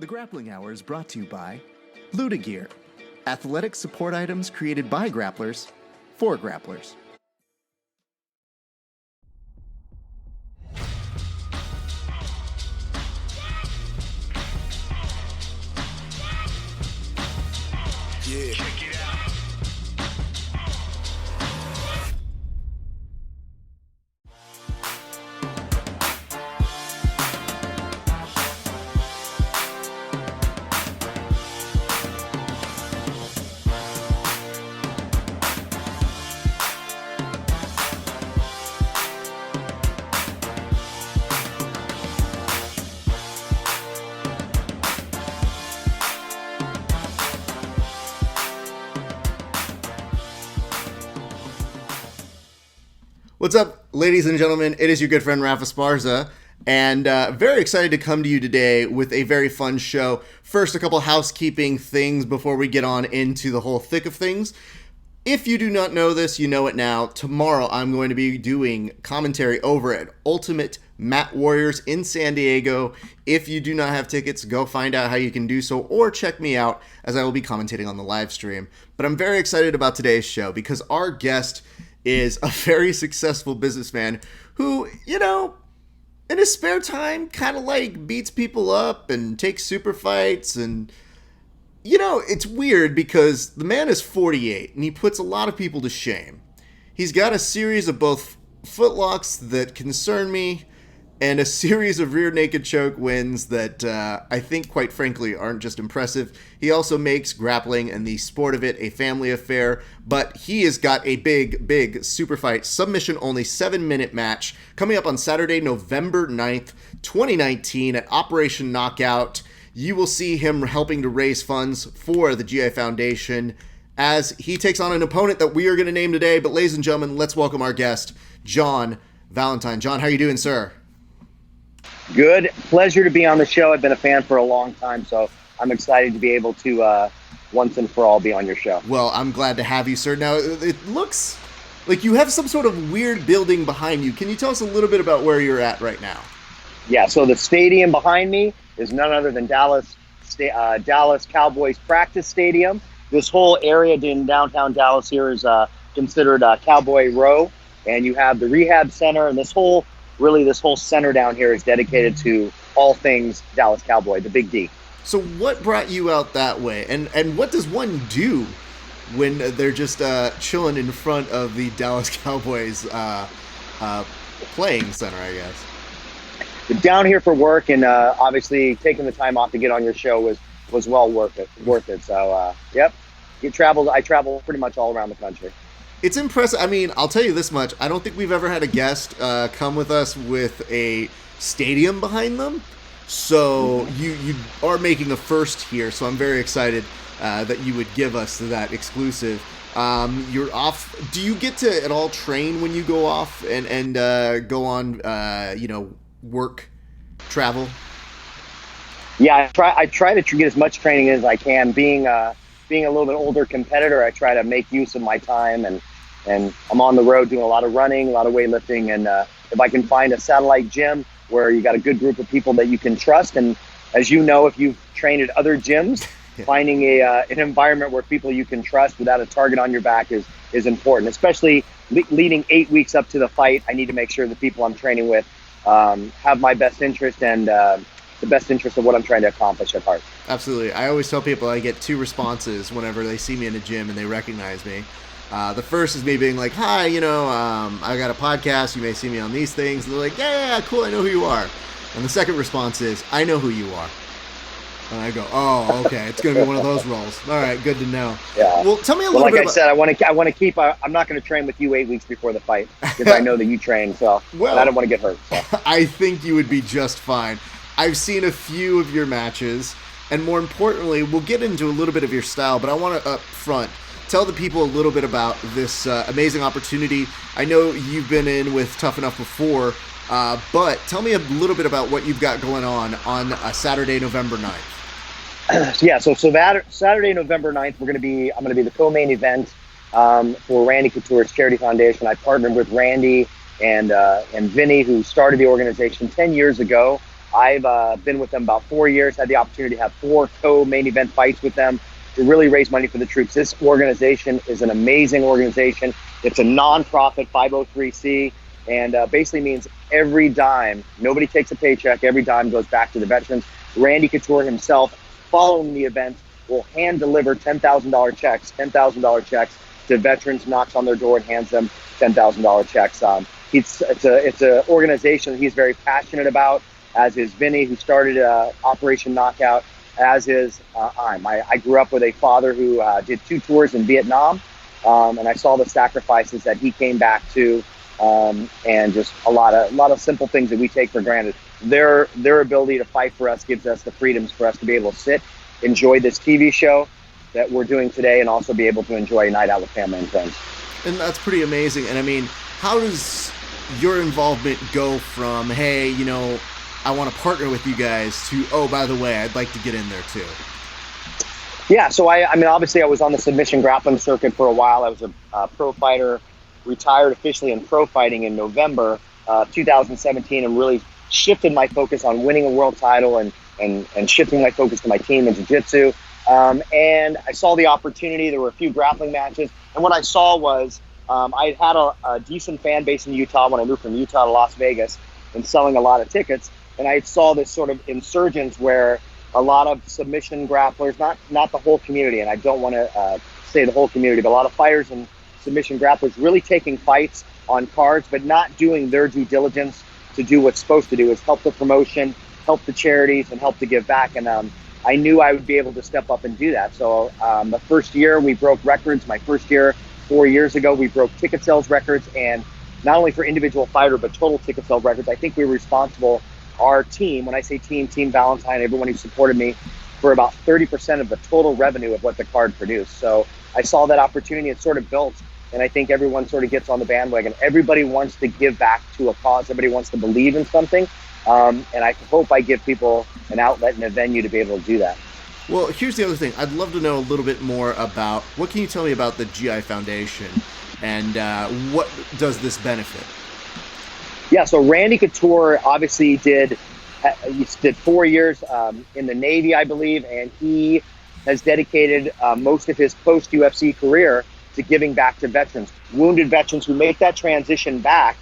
The Grappling Hour is brought to you by Luda Gear, athletic support items created by grapplers for grapplers. Yeah. Check it out. What's up, ladies and gentlemen? It is your good friend Rafa Sparza, and very excited to come to you today with a very fun show. First, a couple housekeeping things before we get on into the whole thick of things. If you do not know this, you know it now. Tomorrow, I'm going to be doing commentary over at Ultimate Mat Warriors in San Diego. If you do not have tickets, go find out how you can do so, or check me out as I will be commentating on the live stream. But I'm very excited about today's show because our guest is a very successful businessman who, you know, in his spare time kind of like beats people up and takes super fights. And, you know, it's weird because the man is 48 and he puts a lot of people to shame. He's got a series of both footlocks that concern me and a series of rear naked choke wins that I think, quite frankly, aren't just impressive. He also makes grappling and the sport of it a family affair, but he has got a big super fight, submission-only 7-minute match coming up on Saturday, November 9th, 2019 at Operation Knockout. You will see him helping to raise funds for the GI Foundation as he takes on an opponent that we are going to name today. But ladies and gentlemen, let's welcome our guest, John Valentine. John, how are you doing, sir? Good. Pleasure to be on the show. I've been a fan for a long time, so I'm excited to be able to once and for all be on your show. Well, I'm glad to have you, sir. Now, it looks like you have some sort of weird building behind you. Can you tell us a little bit about where you're at right now? Yeah, so the stadium behind me is none other than Dallas Cowboys practice stadium. This whole area in downtown Dallas here is considered Cowboy Row, and you have the rehab center, and this whole center down here is dedicated to all things Dallas Cowboy, the Big D. So what brought you out that way? And what does one do when they're just chilling in front of the Dallas Cowboys playing center, I guess? Down here for work, and obviously taking the time off to get on your show was well worth it. So, yep. I travel pretty much all around the country. It's impressive. I mean, I'll tell you this much. I don't think we've ever had a guest come with us with a stadium behind them. So you are making a first here. So I'm very excited that you would give us that exclusive. You're off. Do you get to at all train when you go off and go on, work travel? Yeah, I try to get as much training as I can. Being a little bit older competitor, I try to make use of my time, and I'm on the road doing a lot of running, a lot of weightlifting, and if I can find a satellite gym where you got a good group of people that you can trust, and as you know, if you've trained at other gyms, finding an environment where people you can trust without a target on your back is important, especially leading 8 weeks up to the fight. I need to make sure the people I'm training with have my best interest and the best interest of what I'm trying to accomplish at heart. Absolutely. I always tell people I get two responses whenever they see me in a gym and they recognize me. The first is me being like, hi, I got a podcast. You may see me on these things. And they're like, yeah, cool. I know who you are. And the second response is, I know who you are. And I go, oh, okay. It's going to be one of those roles. All right. Good to know. Yeah. Well, tell me a little bit about... Like I said, I want to keep... I'm not going to train with you 8 weeks before the fight because I know that you train. So and I don't want to get hurt. So. I think you would be just fine. I've seen a few of your matches, and more importantly, we'll get into a little bit of your style, but I want to up front tell the people a little bit about this amazing opportunity. I know you've been in with Tough Enough before, but tell me a little bit about what you've got going on Saturday, November 9th. Yeah, so Saturday, November 9th, I'm going to be the co-main event for Randy Couture's Charity Foundation. I partnered with Randy and Vinny, who started the organization 10 years ago. I've been with them about 4 years, had the opportunity to have 4 co-main event fights with them to really raise money for the troops. This organization is an amazing organization. It's a nonprofit 503c, and basically means every dime, nobody takes a paycheck, every dime goes back to the veterans. Randy Couture himself, following the event, will hand deliver $10,000 checks to veterans, knocks on their door and hands them $10,000 checks. It's an organization that he's very passionate about, as is Vinny, who started Operation Knockout, as is I grew up with a father who did 2 tours in Vietnam, and I saw the sacrifices that he came back to, and just a lot of simple things that we take for granted. Their ability to fight for us gives us the freedoms for us to be able to sit, enjoy this TV show that we're doing today, and also be able to enjoy a night out with family and friends. And that's pretty amazing. And I mean, how does your involvement go from, hey, you know, I want to partner with you guys, to, oh, by the way, I'd like to get in there too? Yeah, so I mean, obviously I was on the submission grappling circuit for a while. I was a pro fighter, retired officially in pro fighting in November 2017, and really shifted my focus on winning a world title and shifting my focus to my team in jiu-jitsu. And I saw the opportunity. There were a few grappling matches. And what I saw was I had a decent fan base in Utah when I moved from Utah to Las Vegas and selling a lot of tickets. And I saw this sort of insurgence where a lot of submission grapplers, not the whole community, and I don't want to say the whole community, but a lot of fighters and submission grapplers really taking fights on cards, but not doing their due diligence to do what's supposed to do, is help the promotion, help the charities, and help to give back. And I knew I would be able to step up and do that. So the first year we broke records. My first year, 4 years ago, we broke ticket sales records, and not only for individual fighter, but total ticket sales records. I think we were responsible, our team, when I say team Valentine, everyone who supported me, for about 30% of the total revenue of what the card produced. So I saw that opportunity. It sort of built, and I think everyone sort of gets on the bandwagon. Everybody wants to give back to a cause. Everybody wants to believe in something. And I hope I give people an outlet and a venue to be able to do that. Well, here's the other thing. I'd love to know a little bit more about, what can you tell me about the GI Foundation, and what does this benefit? Yeah, so Randy Couture obviously did 4 years in the Navy, I believe, and he has dedicated most of his post-UFC career to giving back to veterans, wounded veterans who make that transition back.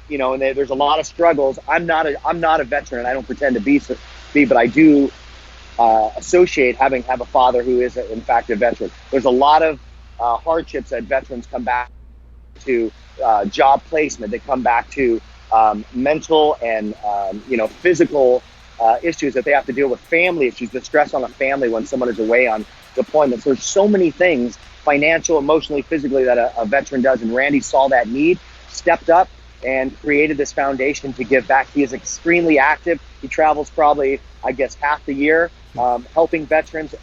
You know, and there's a lot of struggles. I'm not a veteran, and I don't pretend to be, but I do associate have a father who is in fact a veteran. There's a lot of hardships that veterans come back to, job placement. They come back to mental and physical issues that they have to deal with, family issues, the stress on a family when someone is away on deployments. There's so many things, financial, emotionally, physically, that a veteran does, and Randy saw that need, stepped up, and created this foundation to give back. He is extremely active. He travels probably, I guess, half the year, helping veterans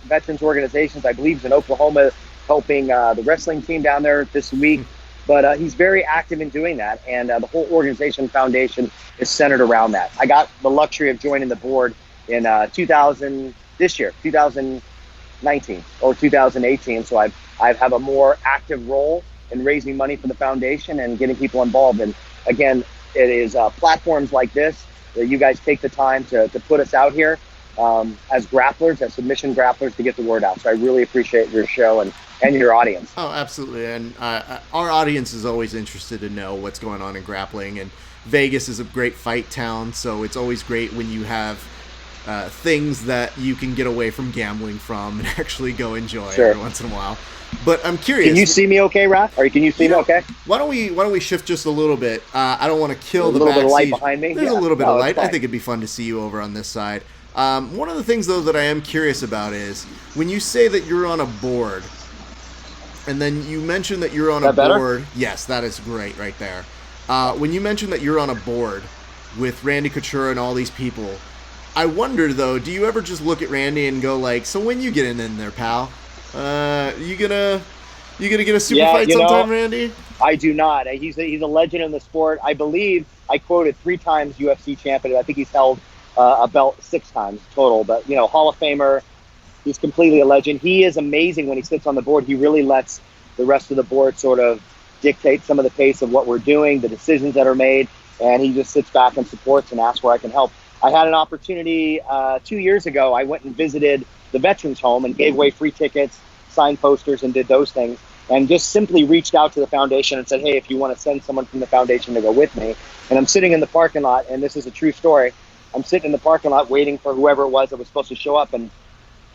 organizations. I believe he's in Oklahoma helping the wrestling team down there this week. But he's very active in doing that, and the whole organization foundation is centered around that. I got the luxury of joining the board in 2019 or 2018, so I have a more active role in raising money for the foundation and getting people involved. And again, it is platforms like this that you guys take the time to put us out here as grapplers, as submission grapplers, to get the word out. So I really appreciate your show and your audience. Oh, absolutely. And our audience is always interested to know what's going on in grappling. And Vegas is a great fight town, so it's always great when you have things that you can get away from gambling from and actually go enjoy every once in a while. But I'm curious. Can you see me okay, Raph? Or can you see me okay? Why don't we shift just a little bit? I don't want to kill the back seat. A little bit of light seat. behind me? There's a little bit of light. I think it'd be fun to see you over on this side. One of the things, though, that I am curious about is when you say that you're on a board, and then you mentioned that you're on a board. Yes, that is great right there. When you mentioned that you're on a board with Randy Couture and all these people, I wonder, though, do you ever just look at Randy and go like, so when you get in there, pal, you gonna get a super fight sometime, Randy? I do not. He's a legend in the sport. I believe I quoted 3 times UFC champion. I think he's held a belt 6 times total. But Hall of Famer. He's completely a legend. He is amazing when he sits on the board. He really lets the rest of the board sort of dictate some of the pace of what we're doing, the decisions that are made, and he just sits back and supports and asks where I can help. I had an opportunity 2 years ago. I went and visited the Veterans Home and gave away free tickets, signed posters, and did those things. And just simply reached out to the foundation and said, hey, if you want to send someone from the foundation to go with me. And I'm sitting in the parking lot, and this is a true story. I'm sitting in the parking lot waiting for whoever it was that was supposed to show up. And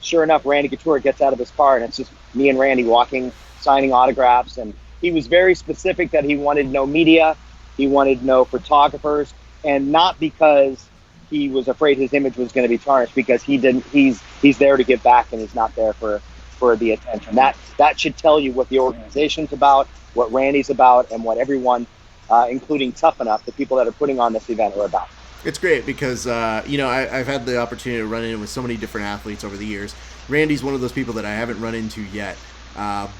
sure enough, Randy Couture gets out of his car, and it's just me and Randy walking, signing autographs. And he was very specific that he wanted no media. He wanted no photographers. And not because he was afraid his image was going to be tarnished, because he's there to give back, and he's not there for the attention. That should tell you what the organization's about, what Randy's about, and what everyone, including Tough Enough, the people that are putting on this event, are about. It's great because, I've had the opportunity to run in with so many different athletes over the years. Randy's one of those people that I haven't run into yet,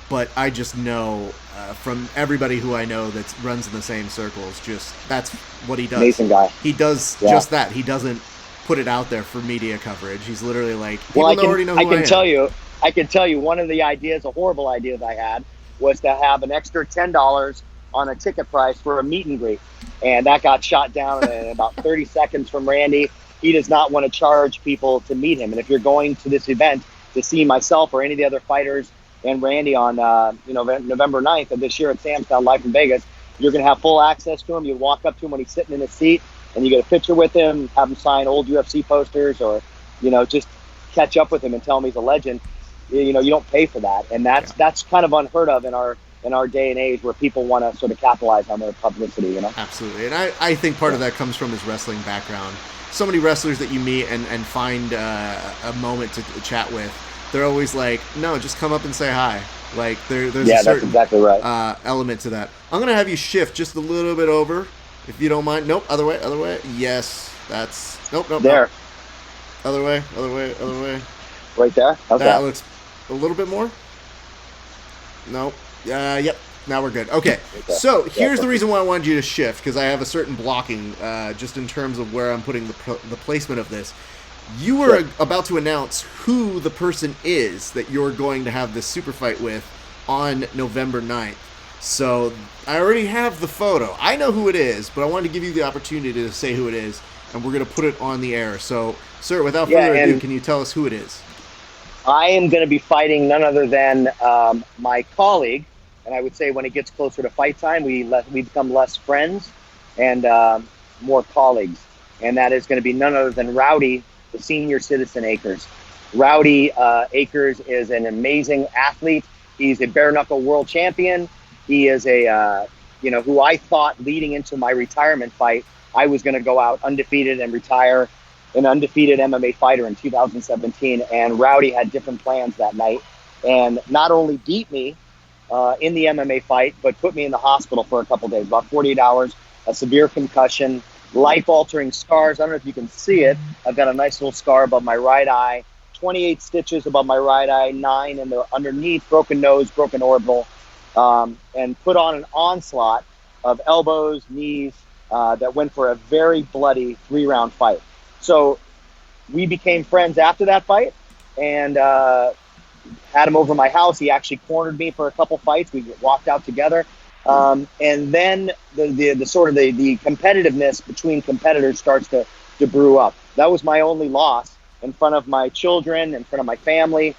but I just know from everybody who I know that runs in the same circles, just that's what he does. Amazing guy. He does just that. He doesn't put it out there for media coverage. He's literally like, people already know who I am. I can tell you one of the ideas, a horrible idea that I had, was to have an extra $10 on a ticket price for a meet and greet. And that got shot down in about 30 seconds from Randy. He does not want to charge people to meet him. And if you're going to this event to see myself or any of the other fighters and Randy on November 9th of this year at Sam's Town Live in Vegas, you're going to have full access to him. You walk up to him when he's sitting in his seat, and you get a picture with him, have him sign old UFC posters, or just catch up with him and tell him he's a legend. You don't pay for that, and that's kind of unheard of in our day and age, where people want to sort of capitalize on their publicity. Absolutely. And I think part of that comes from his wrestling background. So many wrestlers that you meet and find a moment to chat with, they're always like, no, just come up and say hi. Like there's a certain that's exactly right. Element to that. I'm gonna have you shift just a little bit over, if you don't mind. Nope, other way. Yes, that's nope. There. Nope. Other way. Right there. Okay. That looks a little bit more. Nope. Yep. Now we're good. Okay. So here's the reason why I wanted you to shift, because I have a certain blocking just in terms of where I'm putting the placement of this. You were about to announce who the person is that you're going to have this super fight with on November 9th. So I already have the photo. I know who it is, but I wanted to give you the opportunity to say who it is, and we're going to put it on the air. So, sir, without further ado, can you tell us who it is? I am going to be fighting none other than my colleague, and I would say when it gets closer to fight time, we become less friends and more colleagues, and that is going to be none other than Rowdy, the senior citizen Akers. Rowdy Akers is an amazing athlete. He's a bare knuckle world champion. He is who I thought leading into my retirement fight, I was going to go out undefeated and retire an undefeated MMA fighter in 2017. And Rowdy had different plans that night, and not only beat me in the MMA fight, but put me in the hospital for a couple days, about 48 hours, a severe concussion, life-altering scars. I don't know if you can see it. I've got a nice little scar above my right eye, 28 stitches above my right eye, 9 in the underneath, broken nose, broken orbital, and put on an onslaught of elbows, knees, that went for a very bloody 3-round fight. So we became friends after that fight, and had him over my house. He actually cornered me for a couple fights. We walked out together. And then the sort of the competitiveness between competitors starts to brew up. That was my only loss in front of my children, in front of my family.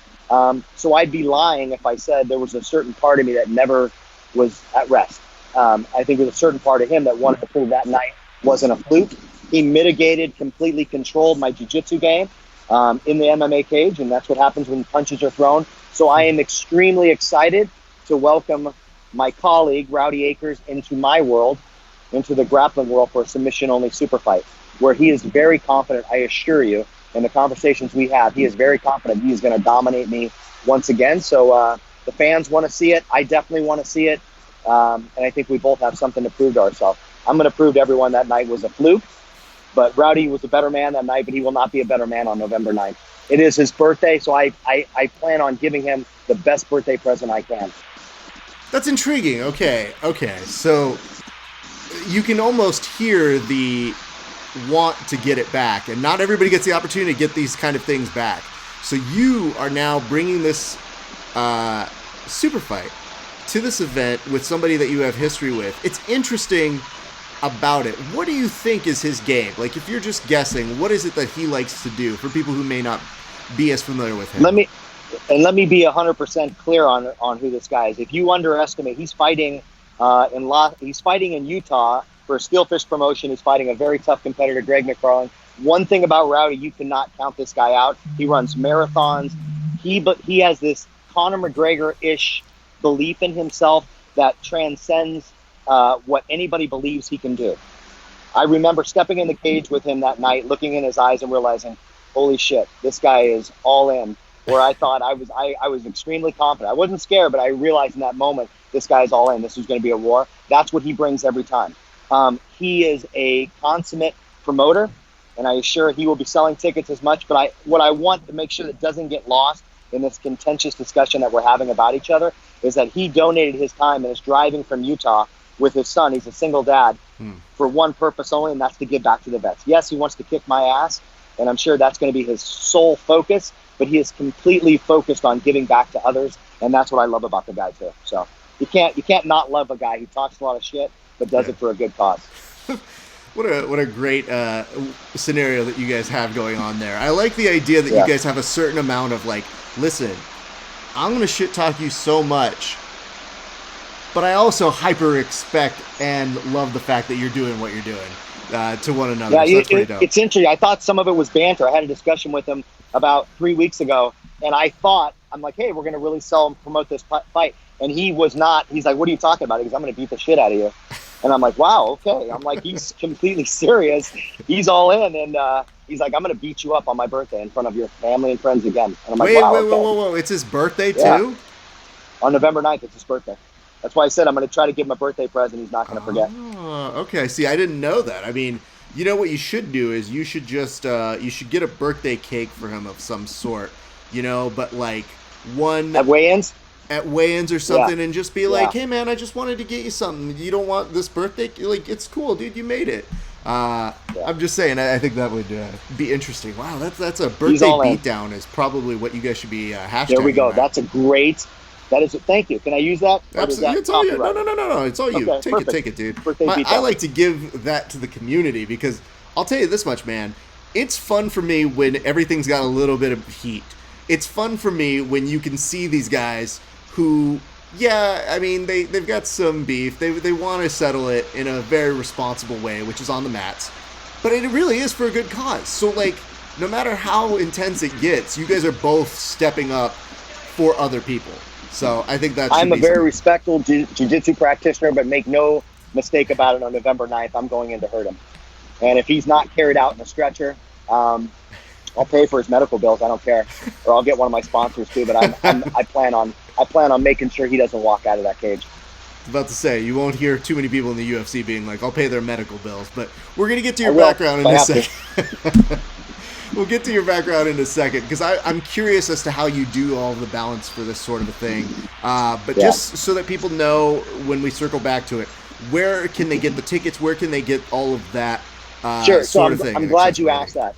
So I'd be lying if I said there was a certain part of me that never was at rest. I think there's a certain part of him that wanted to prove that night wasn't a fluke. He mitigated, completely controlled my jiu-jitsu game in the MMA cage, and that's what happens when punches are thrown. So I am extremely excited to welcome my colleague, Rowdy Akers, into my world, into the grappling world for a submission-only super fight, where he is very confident, I assure you, in the conversations we have, he is very confident he is going to dominate me once again. So the fans want to see it. I definitely want to see it. And I think we both have something to prove to ourselves. I'm going to prove to everyone that night was a fluke, but Rowdy was a better man that night, but he will not be a better man on November 9th. It is his birthday, so I plan on giving him the best birthday present I can. That's intriguing. Okay. So you can almost hear the want to get it back, and not everybody gets the opportunity to get these kind of things back. So you are now bringing this super fight to this event with somebody that you have history with. It's interesting about it. What do you think is his game? Like, if you're just guessing, what is it that he likes to do for people who may not be as familiar with him? Let me be 100% clear on who this guy is. If you underestimate, he's fighting in Utah for a Steelfish promotion. He's fighting a very tough competitor, Greg McFarland. One thing about Rowdy, you cannot count this guy out. He runs marathons. He has this Conor McGregor-ish belief in himself that transcends what anybody believes he can do. I remember stepping in the cage with him that night, looking in his eyes and realizing, holy shit, this guy is all in. Where I thought I was extremely confident. I wasn't scared, but I realized in that moment, this guy's all in. This is going to be a war. That's what he brings every time. He is a consummate promoter, and I assure he will be selling tickets as much. But what I want to make sure that doesn't get lost in this contentious discussion that we're having about each other is that he donated his time and is driving from Utah with his son. He's a single dad for one purpose only, and that's to give back to the vets. Yes, he wants to kick my ass, and I'm sure that's going to be his sole focus, but he is completely focused on giving back to others, and that's what I love about the guy too. So you can't not love a guy who talks a lot of shit but does it for a good cause. What a great scenario that you guys have going on there. I like the idea that you guys have a certain amount of like, listen, I'm going to shit talk you so much, but I also hyper expect and love the fact that you're doing what you're doing to one another. Yeah, so that's pretty dope. It's interesting. I thought some of it was banter. I had a discussion with him about 3 weeks ago, and I'm like, hey, we're going to really sell and promote this fight. And he was not. He's like, what are you talking about? He goes, I'm going to beat the shit out of you. And I'm like, wow, okay. I'm like, he's completely serious. He's all in. And he's like, I'm going to beat you up on my birthday in front of your family and friends again. And I'm like, wow, okay. Whoa. It's his birthday too? Yeah. On November 9th, it's his birthday. That's why I said I'm going to try to give him a birthday present he's not going to forget. Okay. See, I didn't know that. I mean, you know what you should do is you should just you should get a birthday cake for him of some sort, but like one at weigh-ins or something, and just be like, hey man, I just wanted to get you something. You don't want this birthday? Like, it's cool, dude. You made it. I'm just saying. I think that would be interesting. Wow, that's a birthday beatdown is probably what you guys should be hashtagging. There we go. Right? That's a great. That is. Thank you. Can I use that? Absolutely. It's all you. No. It's all you. Okay, Take it, dude. I like to give that to the community because I'll tell you this much, man. It's fun for me when everything's got a little bit of heat. It's fun for me when you can see these guys who, I mean, they've got some beef. They want to settle it in a very responsible way, which is on the mats. But it really is for a good cause. So, like, no matter how intense it gets, you guys are both stepping up for other people. So I think that's. I'm a very respectful jiu-jitsu practitioner, but make no mistake about it. On November 9th, I'm going in to hurt him. And if he's not carried out in a stretcher, I'll pay for his medical bills. I don't care, or I'll get one of my sponsors too. But I plan on making sure he doesn't walk out of that cage. I was about to say, you won't hear too many people in the UFC being like, I'll pay their medical bills. But we're gonna get to your background in a second. We'll get to your background in a second because I'm curious as to how you do all the balance for this sort of a thing. Just so that people know when we circle back to it, where can they get the tickets? Where can they get all of that? Sure. Sort of thing. I'm glad you asked that.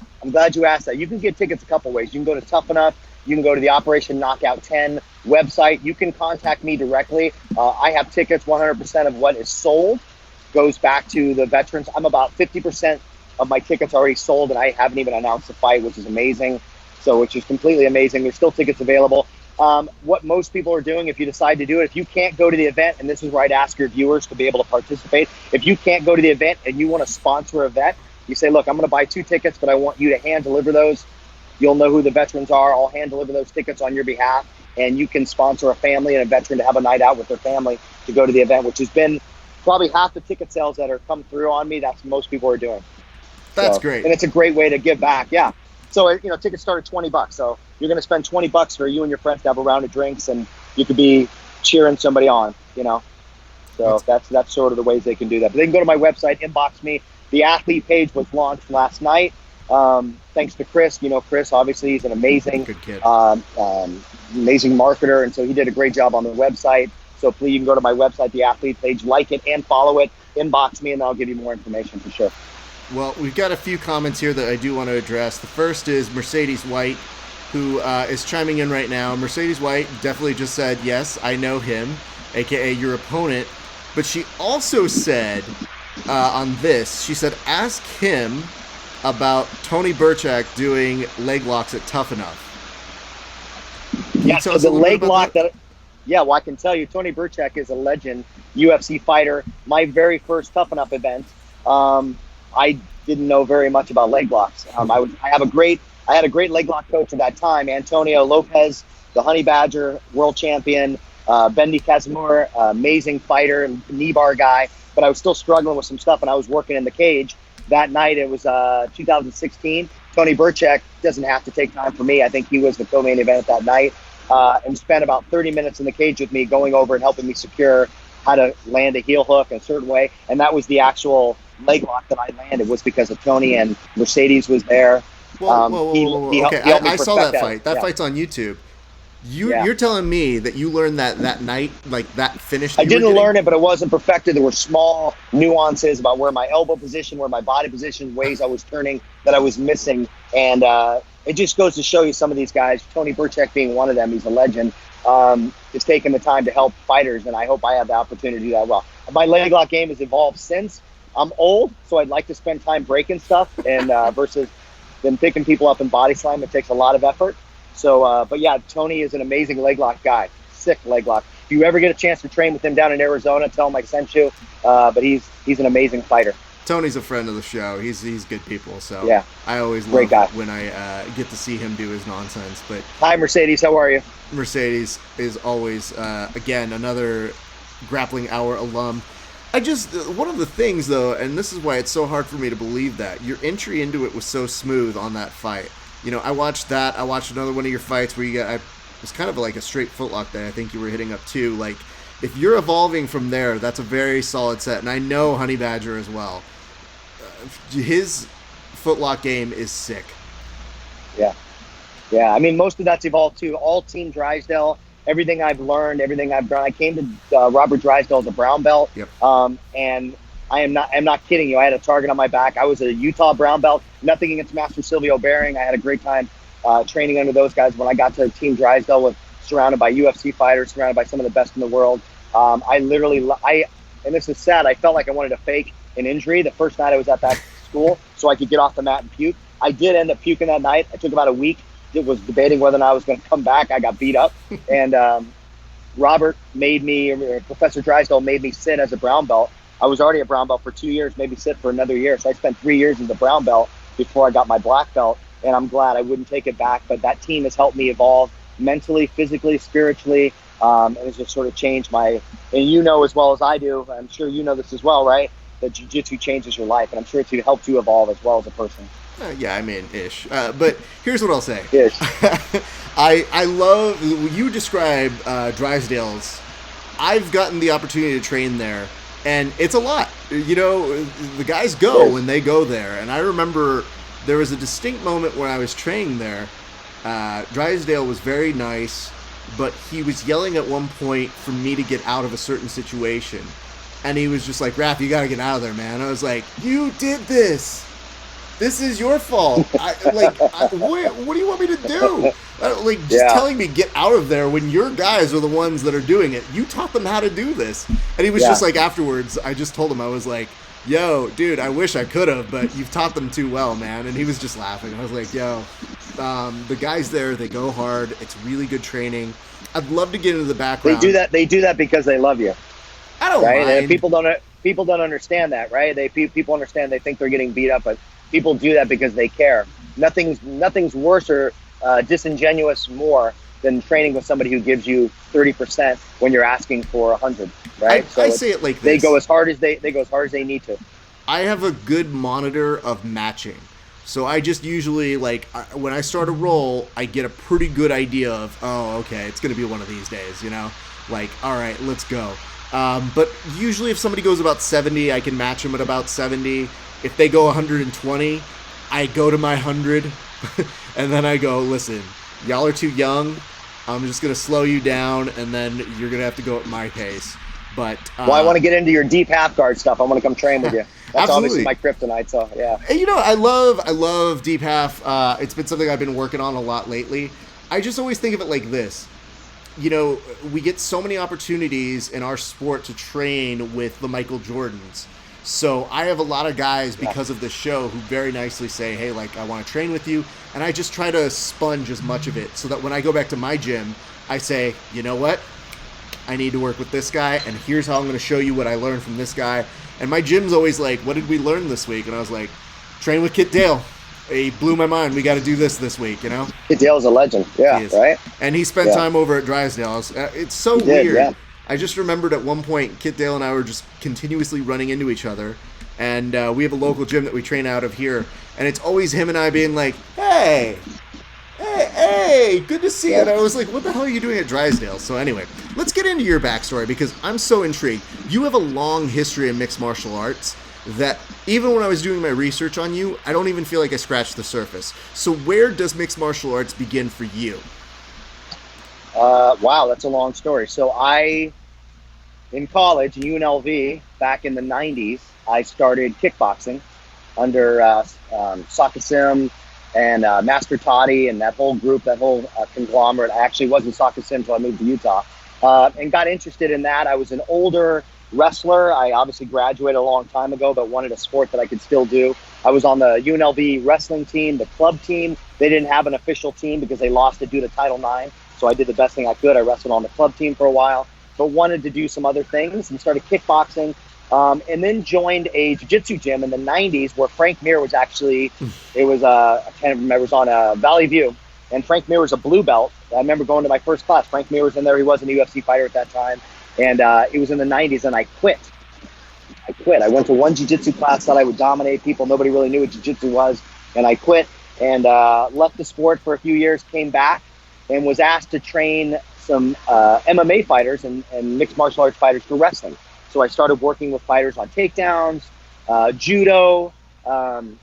You can get tickets a couple ways. You can go to Tough Enough. You can go to the Operation Knockout 10 website. You can contact me directly. I have tickets. 100% of what is sold goes back to the veterans. I'm about 50% of my tickets already sold, and I haven't even announced the fight, which is amazing. Which is completely amazing. There's still tickets available. What most people are doing, if you decide to do it, if you can't go to the event, and this is where I'd ask your viewers to be able to participate, if you can't go to the event and you want to sponsor a vet, you say, look, I'm going to buy 2 tickets, but I want you to hand deliver those. You'll know who the veterans are. I'll hand deliver those tickets on your behalf, and you can sponsor a family and a veteran to have a night out with their family to go to the event, which has been probably half the ticket sales that are come through on me. That's what most people are doing. That's great. And it's a great way to give back. Yeah. So, tickets start at $20. So you're going to spend $20 for you and your friends to have a round of drinks, and you could be cheering somebody on, So that's sort of the ways they can do that. But they can go to my website, inbox me. The athlete page was launched last night. Thanks to Chris. Chris, obviously, he's an amazing, good kid. Amazing marketer. And so he did a great job on the website. So please, you can go to my website, the athlete page, like it and follow it, inbox me, and I'll give you more information for sure. Well, we've got a few comments here that I do want to address. The first is Mercedes White, who is chiming in right now. Mercedes White definitely just said, yes, I know him, a.k.a. your opponent. But she also said on this. She said, ask him about Tony Burchak doing leg locks at Tough Enough. Can Yeah, you tell so us the a little bit leg about lock that? yeah, well, I can tell you, Tony Burchak is a legend UFC fighter. My very first Tough Enough event, I didn't know very much about leg locks. I had a great leg lock coach at that time, Antonio Lopez, the Honey Badger world champion, Bendy Casimir, amazing fighter, knee bar guy. But I was still struggling with some stuff, and I was working in the cage. That night, it was 2016. Tony Burchak doesn't have to take time for me. I think he was the co-main event that night, and spent about 30 minutes in the cage with me, going over and helping me secure how to land a heel hook in a certain way. And that was the actual leg lock that I landed, was because of Tony, and Mercedes was there. Whoa. Okay, helped me I saw perfect that fight. That Yeah. fight's on YouTube. Yeah. You're telling me that you learned that night, like that finish? I didn't learn it, but it wasn't perfected. There were small nuances about where my elbow position, where my body position, ways I was turning that I was missing. And it just goes to show you some of these guys, Tony Burchak being one of them, he's a legend, is taking the time to help fighters, and I hope I have the opportunity to do that well. My leg lock game has evolved since. I'm old, so I'd like to spend time breaking stuff and versus than picking people up in body slam. It takes a lot of effort. So, but yeah, Tony is an amazing leg lock guy. Sick leg lock. If you ever get a chance to train with him down in Arizona, tell him I sent you. But he's an amazing fighter. Tony's a friend of the show. He's good people. So yeah, I always great love guy when I get to see him do his nonsense. But hi, Mercedes. How are you? Mercedes is always again another Grappling Hour alum. One of the things though, and this is why it's so hard for me to believe that your entry into it was so smooth on that fight. You know, I watched that. I watched another one of your fights where it was kind of like a straight footlock that I think you were hitting up too. Like, if you're evolving from there, that's a very solid set. And I know Honey Badger as well. His footlock game is sick. Yeah. I mean, most of that's evolved too. All Team Drysdale. Everything I've learned, everything I've done. I came to Robert Drysdale as a brown belt. Yep. And I'm not kidding you. I had a target on my back. I was a Utah brown belt. Nothing against Master Silvio Bearing. I had a great time training under those guys. When I got to Team Drysdale, surrounded by UFC fighters, surrounded by some of the best in the world. And this is sad, I felt like I wanted to fake an injury the first night I was at that school so I could get off the mat and puke. I did end up puking that night. I took about a week. It was debating whether or not I was going to come back. I got beat up. And Professor Drysdale made me sit as a brown belt. I was already a brown belt for 2 years, maybe sit for another year. So I spent 3 years as a brown belt before I got my black belt. And I'm glad I wouldn't take it back. But that team has helped me evolve mentally, physically, spiritually. And it's just sort of changed and you know as well as I do, I'm sure you know this as well, right? That jiu-jitsu changes your life. And I'm sure it's helped you evolve as well as a person. Yeah, I mean, ish. But here's what I'll say. Ish. I love, you describe Drysdale's. I've gotten the opportunity to train there. And it's a lot. You know, the guys go when they go there. And I remember there was a distinct moment when I was training there. Drysdale was very nice, but he was yelling at one point for me to get out of a certain situation. And he was just like, Raph, you got to get out of there, man. I was like, you did this. This is your fault. What do you want me to do? Telling me get out of there when your guys are the ones that are doing it. You taught them how to do this. And he was just like, afterwards, I just told him, I was like, yo, dude, I wish I could have, but you've taught them too well, man. And he was just laughing. I was like, yo, the guys there, they go hard. It's really good training. I'd love to get into the background. They do that because they love you. I don't mind. And people don't understand that, right? People understand, they think they're getting beat up, but people do that because they care. Nothing's worse or disingenuous more than training with somebody who gives you 30% when you're asking for 100, right? I say it like this. They go as hard as they need to. I have a good monitor of matching. So I just usually, when I start a roll, I get a pretty good idea of, oh, okay, it's going to be one of these days, you know? All right, let's go. But usually if somebody goes about 70, I can match them at about 70. If they go 120, I go to my 100. And then I go, listen, y'all are too young. I'm just going to slow you down, and then you're going to have to go at my pace. But I want to get into your deep half guard stuff. I want to come train with you. That's obviously my kryptonite, so yeah. And I love deep half. It's been something I've been working on a lot lately. I just always think of it like this. We get so many opportunities in our sport to train with the Michael Jordans. So I have a lot of guys because of this show who very nicely say, hey, like, I want to train with you. And I just try to sponge as much of it so that when I go back to my gym, I say, you know what? I need to work with this guy, and here's how I'm going to show you what I learned from this guy. And my gym's always like, what did we learn this week? And I was like, train with Kit Dale. He blew my mind. We got to do this week, you know? Kit Dale's a legend. Yeah, right? And he spent time over at Drysdale. It's so weird. Yeah. I just remembered at one point, Kit Dale and I were just continuously running into each other. And we have a local gym that we train out of here. And it's always him and I being like, hey, good to see you. And I was like, what the hell are you doing at Drysdale? So anyway, let's get into your backstory because I'm so intrigued. You have a long history in mixed martial arts that even when I was doing my research on you, I don't even feel like I scratched the surface. So where does mixed martial arts begin for you? Wow, that's a long story. So in college, in UNLV, back in the 90s, I started kickboxing under Sakasim and Master Toddy and that whole group, that whole conglomerate. I actually wasn't Sakasim until I moved to Utah and got interested in that. I was an older wrestler. I obviously graduated a long time ago, but wanted a sport that I could still do. I was on the UNLV wrestling team, the club team. They didn't have an official team because they lost it due to Title IX. So I did the best thing I could. I wrestled on the club team for a while, but wanted to do some other things and started kickboxing. And then joined a jiu-jitsu gym in the 90s where Frank Mir was actually, I can't remember, it was on Valley View. And Frank Mir was a blue belt. I remember going to my first class. Frank Mir was in there. He wasn't a UFC fighter at that time. And it was in the 90s, and I quit. I went to one jiu-jitsu class, thought I would dominate people. Nobody really knew what jiu-jitsu was. And I quit and left the sport for a few years, came back, and was asked to train some MMA fighters and mixed martial arts fighters for wrestling. So I started working with fighters on takedowns, judo, and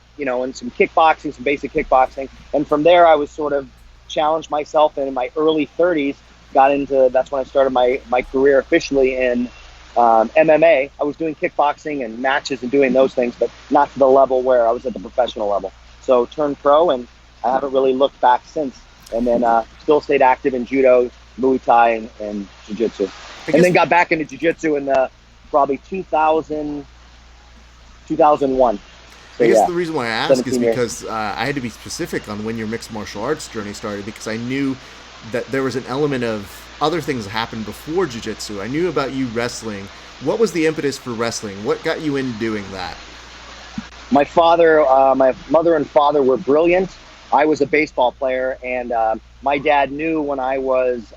some kickboxing, some basic kickboxing. And from there, I was sort of challenged myself. And in my early 30s, that's when I started my career officially in MMA. I was doing kickboxing and matches and doing those things, but not to the level where I was at the professional level. So turned pro, and I haven't really looked back since. And then still stayed active in judo, Muay Thai, and jiu-jitsu. And then got back into jiu-jitsu in probably 2000, 2001. So, I guess the reason why I ask is because years. I had to be specific on when your mixed martial arts journey started because I knew that there was an element of other things that happened before jiu-jitsu. I knew about you wrestling. What was the impetus for wrestling? What got you into doing that? My mother and father were brilliant. I was a baseball player, and my dad knew when I was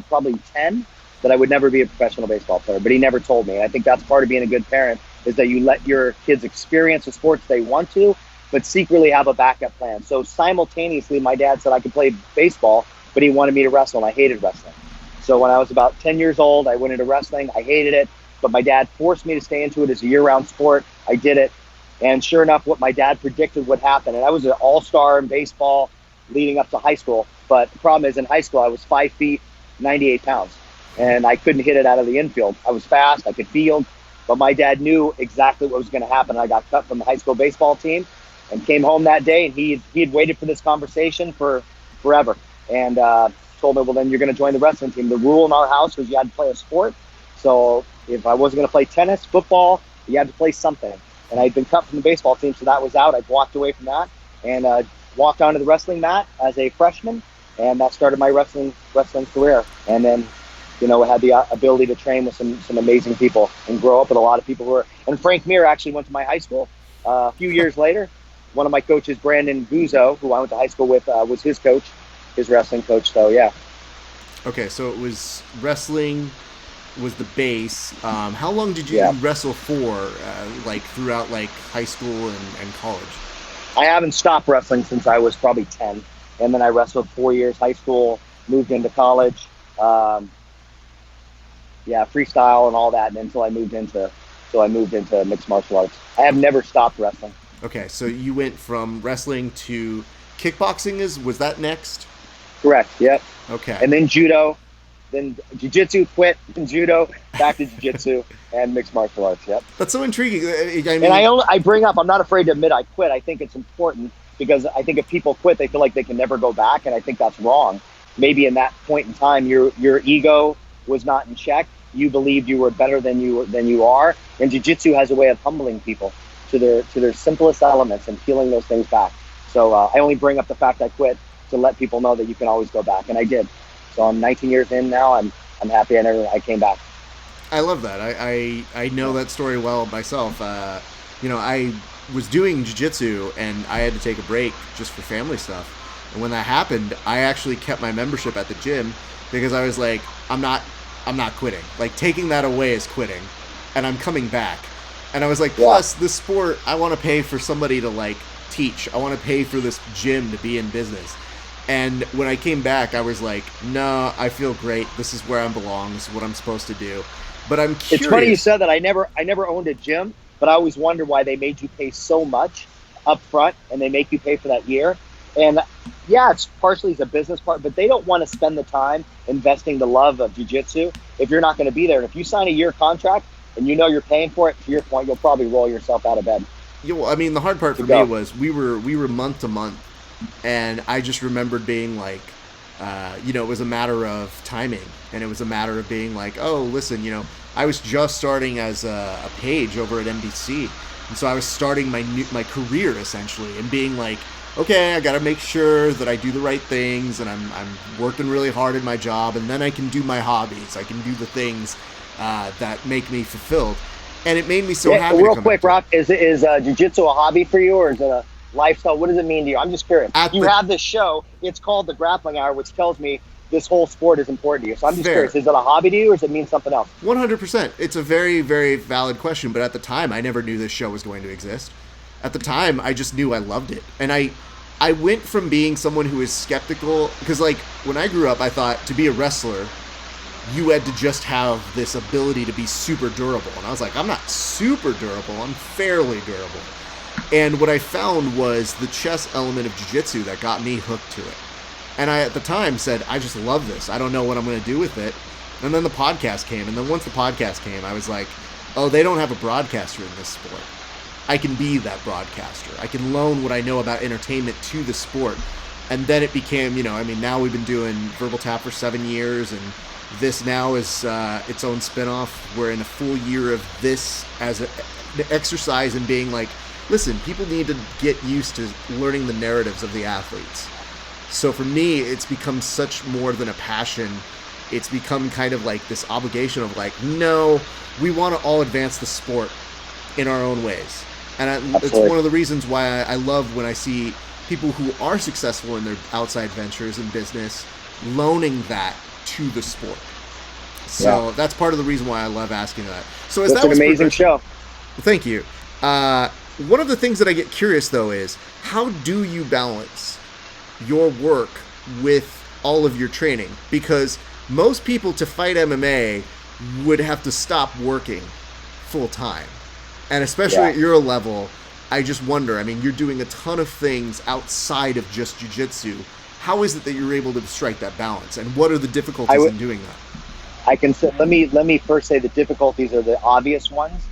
probably 10 that I would never be a professional baseball player, but he never told me. And I think that's part of being a good parent is that you let your kids experience the sports they want to, but secretly have a backup plan. So simultaneously, my dad said I could play baseball, but he wanted me to wrestle, and I hated wrestling. So when I was about 10 years old, I went into wrestling. I hated it, but my dad forced me to stay into it as a year-round sport. I did it. And sure enough, what my dad predicted would happen. And I was an all-star in baseball leading up to high school. But the problem is in high school, I was 5 feet, 98 pounds. And I couldn't hit it out of the infield. I was fast, I could field. But my dad knew exactly what was going to happen. I got cut from the high school baseball team and came home that day. And he had waited for this conversation for forever. And told me, well, then you're going to join the wrestling team. The rule in our house was you had to play a sport. So if I wasn't going to play tennis, football, you had to play something. And I'd been cut from the baseball team, so that was out. I walked away from that and walked onto the wrestling mat as a freshman, and that started my wrestling career. And then, I had the ability to train with some amazing people and grow up with a lot of people who were. And Frank Mir actually went to my high school a few years later. One of my coaches, Brandon Guzzo, who I went to high school with, was his coach, his wrestling coach. So yeah. Okay, so it was wrestling was the base. How long did you wrestle for, throughout high school and college? I haven't stopped wrestling since I was probably 10, and then I wrestled 4 years high school, moved into college, freestyle and all that, and until I moved into mixed martial arts. I have never stopped wrestling. Okay, so you went from wrestling to kickboxing. Was that next? Correct. Yep. Okay. And then judo. Then jiu-jitsu, quit, and judo, back to jiu-jitsu, and mixed martial arts, yep. That's so intriguing. And I bring up, I'm not afraid to admit I quit. I think it's important because I think if people quit, they feel like they can never go back, and I think that's wrong. Maybe in that point in time, your ego was not in check, you believed you were better than you are. And jiu-jitsu has a way of humbling people to their simplest elements and peeling those things back. So I only bring up the fact I quit to let people know that you can always go back, and I did. So I'm 19 years in now. I'm happy I came back. I love that. I know that story well myself. I was doing jiu-jitsu and I had to take a break just for family stuff. And when that happened, I actually kept my membership at the gym because I was like, I'm not quitting. Like, taking that away is quitting, and I'm coming back. And I was like, plus the sport, I want to pay for somebody to like teach. I want to pay for this gym to be in business. And when I came back, I was like, no, I feel great. This is where I belong. This is what I'm supposed to do. But I'm curious. It's funny you said that. I never owned a gym, but I always wondered why they made you pay so much up front, and they make you pay for that year. And yeah, it's partially a business part, but they don't want to spend the time investing the love of jiu-jitsu if you're not going to be there. And if you sign a year contract and you know you're paying for it, to your point, you'll probably roll yourself out of bed. Yeah, well, I mean, the hard part for me was we were month to month, and I just remembered being like, it was a matter of timing, and it was a matter of being like, oh, listen, I was just starting as a page over at NBC, and so I was starting my career essentially, and being like, okay, I got to make sure that I do the right things, and I'm working really hard at my job, and then I can do my hobbies. I can do the things that make me fulfilled, and it made me so happy. Real quick, Rock, is jiu-jitsu a hobby for you, or is it a lifestyle? What does it mean to you? I'm just curious. You have this show. It's called the Grappling Hour, which tells me this whole sport is important to you. So I'm just curious. Is it a hobby to you, or does it mean something else? 100%. It's a very, very valid question, but at the time, I never knew this show was going to exist. At the time, I just knew I loved it. And I went from being someone who was skeptical, because like when I grew up, I thought to be a wrestler, you had to just have this ability to be super durable. And I was like, I'm not super durable, I'm fairly durable. And what I found was the chess element of jiu-jitsu that got me hooked to it. And I, at the time, said, I just love this. I don't know what I'm going to do with it. And then the podcast came. And then once the podcast came, I was like, oh, they don't have a broadcaster in this sport. I can be that broadcaster. I can loan what I know about entertainment to the sport. And then it became, now we've been doing Verbal Tap for 7 years, and this now is its own spinoff. We're in a full year of this as an exercise and being like, listen, people need to get used to learning the narratives of the athletes. So for me, it's become such more than a passion. It's become kind of like this obligation of like, no, we want to all advance the sport in our own ways. And it's one of the reasons why I love when I see people who are successful in their outside ventures and business loaning that to the sport. So that's part of the reason why I love asking that. So that's an amazing show. Thank you. One of the things that I get curious, though, is how do you balance your work with all of your training? Because most people to fight MMA would have to stop working full time. And especially at your level, I just wonder, I mean, you're doing a ton of things outside of just jiu-jitsu. How is it that you're able to strike that balance? And what are the difficulties in doing that? I can say, let me first say the difficulties are the obvious ones,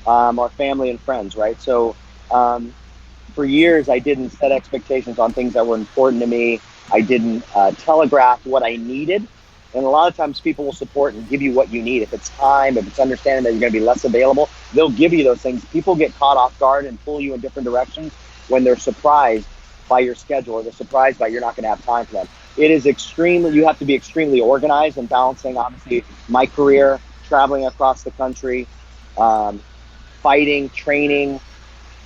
are family and friends, right? So for years, I didn't set expectations on things that were important to me. I didn't telegraph what I needed. And a lot of times people will support and give you what you need. If it's time, if it's understanding that you're going to be less available, they'll give you those things. People get caught off guard and pull you in different directions when they're surprised by your schedule, or they're surprised by you're not going to have time for them. It is you have to be extremely organized and balancing, obviously, my career, traveling across the country, fighting, training,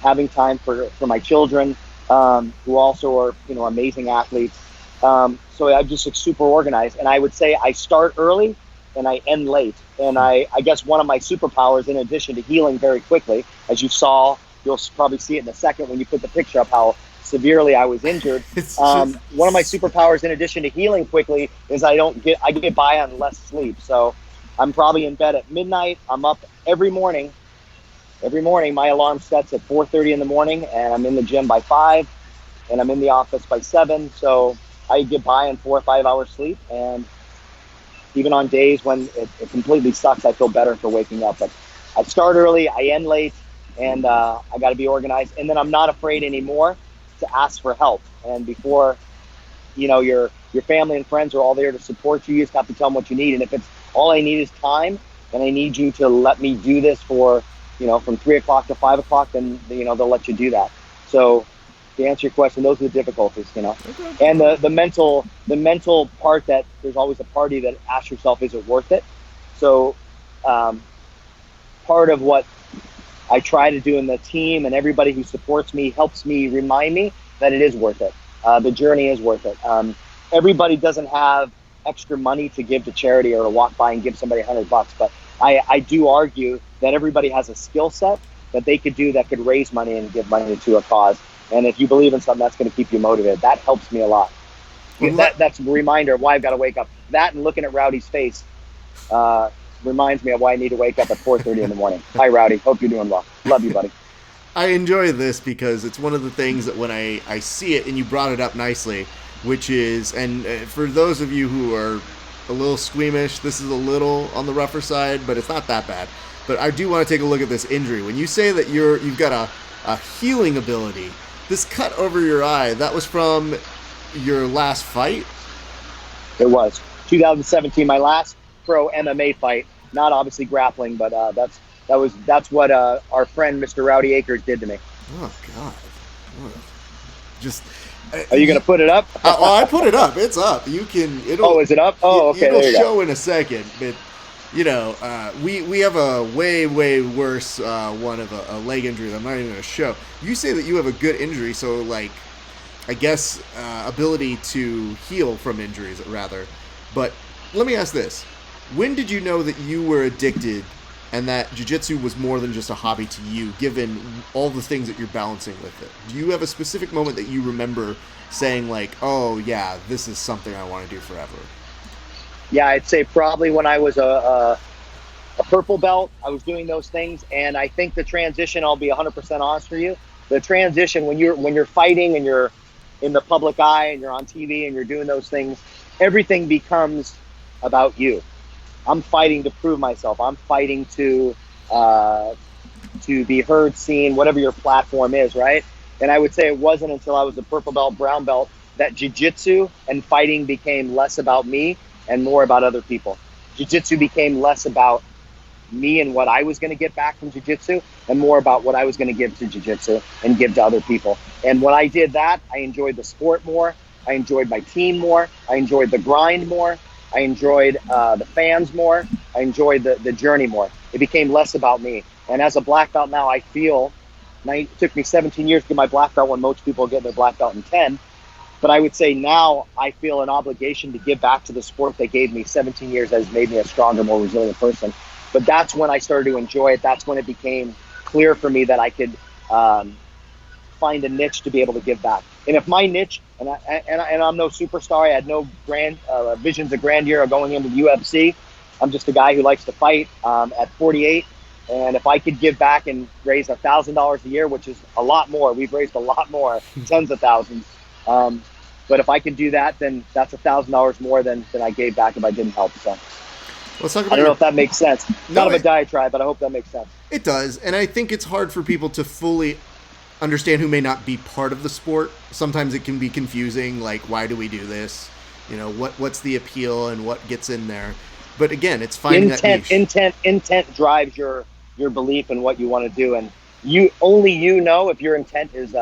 having time for my children, who also are, amazing athletes. So I'm just super organized, and I would say I start early and I end late. And I guess one of my superpowers, in addition to healing very quickly, as you'll probably see it in a second when you put the picture up how severely I was injured. One of my superpowers, in addition to healing quickly, is I get by on less sleep. So I'm probably in bed at midnight. I'm up every morning. Every morning, my alarm sets at 4:30 in the morning, and I'm in the gym by 5, and I'm in the office by 7. So I get by on 4 or 5 hours sleep, and even on days when it completely sucks, I feel better for waking up. But I start early, I end late, and I got to be organized. And then I'm not afraid anymore to ask for help. And before, your family and friends are all there to support you, you just have to tell them what you need. And if it's all I need is time, and I need you to let me do this for, from 3 o'clock to 5 o'clock, then, they'll let you do that. So to answer your question, those are the difficulties. Okay. And the mental part, that there's always a party that asks yourself, is it worth it? So part of what I try to do in the team, and everybody who supports me helps me remind me that it is worth it. The journey is worth it. Everybody doesn't have extra money to give to charity or to walk by and give somebody $100, but I do argue that everybody has a skill set that they could do that could raise money and give money to a cause. And if you believe in something, that's going to keep you motivated. That helps me a lot. That's a reminder of why I've got to wake up. That and looking at Rowdy's face reminds me of why I need to wake up at 4:30 in the morning. Hi, Rowdy. Hope you're doing well. Love you, buddy. I enjoy this because it's one of the things that when I see it, and you brought it up nicely, which is, and for those of you who are a little squeamish, this is a little on the rougher side, but it's not that bad. But I do want to take a look at this injury. When you say that you've got a healing ability, this cut over your eye, that was from your last fight? It was 2017, my last pro MMA fight. Not obviously grappling, but that's what our friend Mr. Rowdy Akers did to me. Oh God! Just. Are you gonna put it up? I put it up. It's up. You can. Oh, is it up? Oh, okay. It'll there you show go. in a second, but we have a way worse one of a leg injury that I'm not even gonna show. You say that you have a good injury, so like, I guess ability to heal from injuries rather. But let me ask this: when did you know that you were addicted? And that jiu-jitsu was more than just a hobby to you, given all the things that you're balancing with it. Do you have a specific moment that you remember saying like, oh yeah, this is something I want to do forever? Yeah, I'd say probably when I was a purple belt, I was doing those things. And I think the transition, I'll be 100% honest for you, the transition when you're fighting and you're in the public eye and you're on TV and you're doing those things, everything becomes about you. I'm fighting to prove myself. I'm fighting to be heard, seen, whatever your platform is, right? And I would say it wasn't until I was a purple belt, brown belt, that jiu-jitsu and fighting became less about me and more about other people. Jiu-jitsu became less about me and what I was going to get back from jiu-jitsu and more about what I was going to give to jiu-jitsu and give to other people. And when I did that, I enjoyed the sport more. I enjoyed my team more. I enjoyed the grind more. I enjoyed the fans more. I enjoyed the journey more. It became less about me. And as a black belt now, I feel, it took me 17 years to get my black belt when most people get their black belt in 10. But I would say now I feel an obligation to give back to the sport that gave me 17 years, that has made me a stronger, more resilient person. But that's when I started to enjoy it. That's when it became clear for me that I could find a niche to be able to give back. And if my niche, and I'm no superstar, I had no grand visions of grandeur of going into the UFC. I'm just a guy who likes to fight at 48. And if I could give back and raise $1,000 a year, which is a lot more, we've raised a lot more, tens of thousands. But if I could do that, then that's $1,000 more than I gave back if I didn't help. So let's talk about I don't know if that makes sense. No, Kind of a diatribe, but I hope that makes sense. It does, and I think it's hard for people to fully understand who may not be part of the sport. Sometimes it can be confusing, like, why do we do this? You know, what's the appeal and what gets in there? But again, it's finding that niche. Intent drives your belief in what you want to do, and you know if your intent is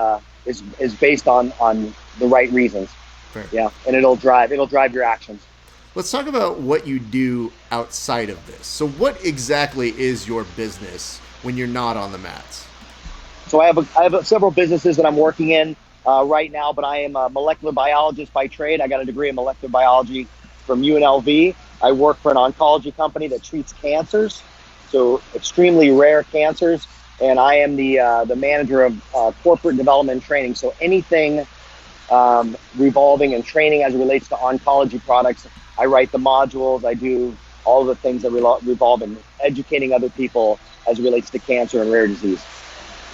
based on the right reasons. Fair. Yeah, and it'll drive your actions. Let's talk about what you do outside of this. So what exactly is your business when you're not on the mats? So I have several businesses that I'm working in right now, but I am a molecular biologist by trade. I got a degree in molecular biology from UNLV. I work for an oncology company that treats cancers, so extremely rare cancers, and I am the manager of corporate development and training. So anything revolving and training as it relates to oncology products, I write the modules. I do all the things that revolve in educating other people as it relates to cancer and rare disease.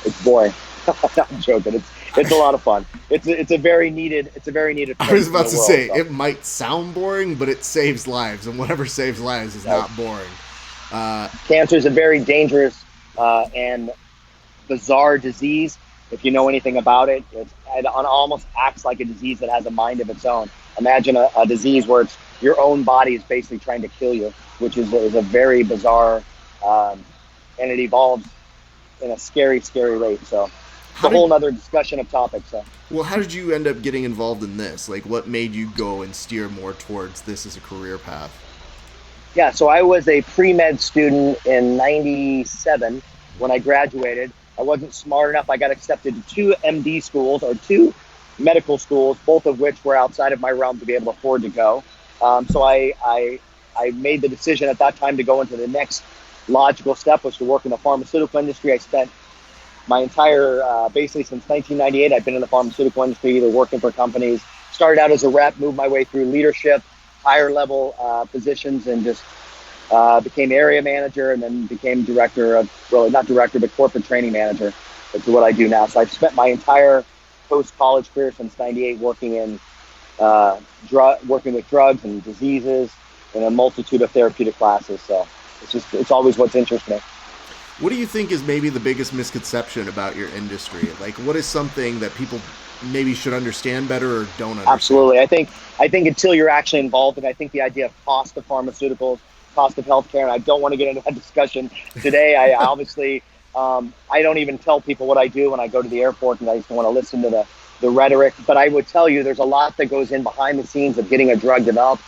It's boring. I'm joking. It's a lot of fun. It's a very needed. I was about to say, it might sound boring, but it saves lives, and whatever saves lives is not boring. Cancer is a very dangerous and bizarre disease. If you know anything about it, it almost acts like a disease that has a mind of its own. Imagine a disease where it's your own body is basically trying to kill you, which is a very bizarre, and it evolves in a scary, scary rate. So it's How a whole did nother discussion of topics. So. well, how did you end up getting involved in this? Like, what made you go and steer more towards this as a career path? Yeah, so I was a pre-med student in 97 when I graduated. I wasn't smart enough. I got accepted to two MD schools, or two medical schools, both of which were outside of my realm to be able to afford to go. So I made the decision at that time to go into the next logical step, was to work in the pharmaceutical industry. I spent my entire, basically since 1998, I've been in the pharmaceutical industry, either working for companies. Started out as a rep, moved my way through leadership, higher level positions, and just became area manager, and then became director of, well, not director, but corporate training manager. That's what I do now. So I've spent my entire post-college career since 98 working in working with drugs and diseases in a multitude of therapeutic classes. So it's always what's interested me. What do you think is maybe the biggest misconception about your industry? Like, what is something that people maybe should understand better or don't understand? Absolutely. I think until you're actually involved, and I think the idea of cost of pharmaceuticals, cost of healthcare, and I don't want to get into that discussion today. I obviously, I don't even tell people what I do when I go to the airport, and I just don't want to listen to the rhetoric. But I would tell you there's a lot that goes in behind the scenes of getting a drug developed.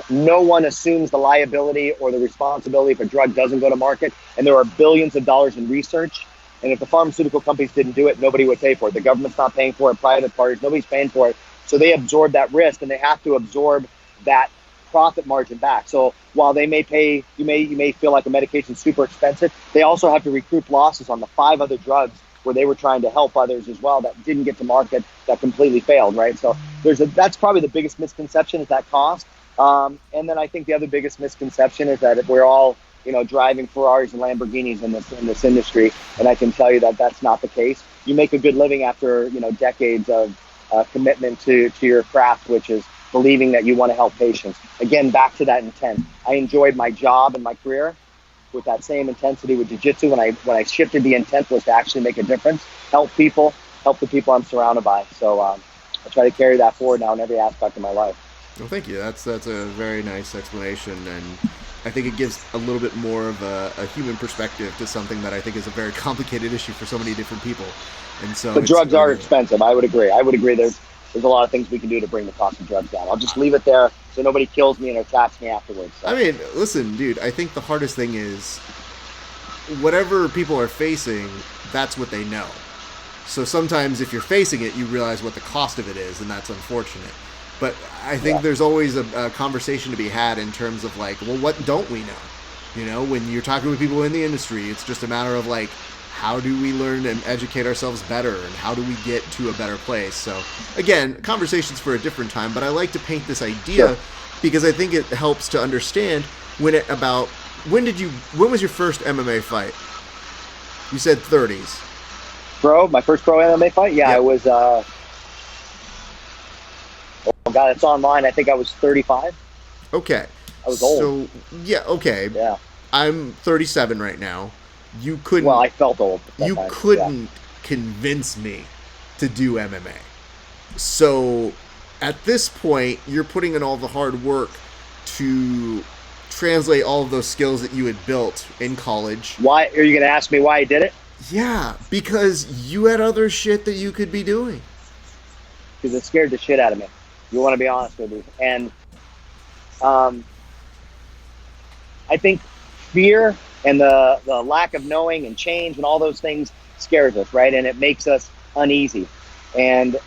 No one assumes the liability or the responsibility if a drug doesn't go to market, and there are billions of dollars in research. And if the pharmaceutical companies didn't do it, nobody would pay for it. The government's not paying for it, private parties, nobody's paying for it. So they absorb that risk, and they have to absorb that profit margin back. So while they may pay, you may feel like a medication's super expensive, they also have to recoup losses on the 5 other drugs where they were trying to help others as well that didn't get to market, that completely failed, right? So that's probably the biggest misconception, is that cost. And then I think the other biggest misconception is that we're all, driving Ferraris and Lamborghinis in this industry, and I can tell you that that's not the case. You make a good living after decades of commitment to your craft, which is believing that you want to help patients. Again, back to that intent. I enjoyed my job and my career with that same intensity with jiu-jitsu. When I shifted, the intent was to actually make a difference, help people, help the people I'm surrounded by. So I try to carry that forward now in every aspect of my life. Well, thank you. That's a very nice explanation, and I think it gives a little bit more of a human perspective to something that I think is a very complicated issue for so many different people. And so, but drugs are expensive. I would agree. There's a lot of things we can do to bring the cost of drugs down. I'll just leave it there so nobody kills me and attacks me afterwards. So. I mean, listen, dude, I think the hardest thing is whatever people are facing, that's what they know. So sometimes if you're facing it, you realize what the cost of it is, and that's unfortunate. But I think there's always a conversation to be had in terms of like, well, what don't we know? When you're talking with people in the industry, it's just a matter of like, how do we learn and educate ourselves better, and how do we get to a better place? So again, conversations for a different time, but I like to paint this idea because I think it helps to understand when was your first MMA fight? You said 30s. My first pro MMA fight? Yeah, I was, oh God, it's online. I think I was 35. Okay. I was old. So, yeah, okay. Yeah. I'm 37 right now. You couldn't... Well, I felt old. You couldn't convince me to do MMA. So, at this point, you're putting in all the hard work to translate all of those skills that you had built in college. Why? Are you going to ask me why I did it? Yeah, because you had other shit that you could be doing. Because it scared the shit out of me. You want to be honest with you. And I think fear and the lack of knowing and change and all those things scares us, right? And it makes us uneasy. And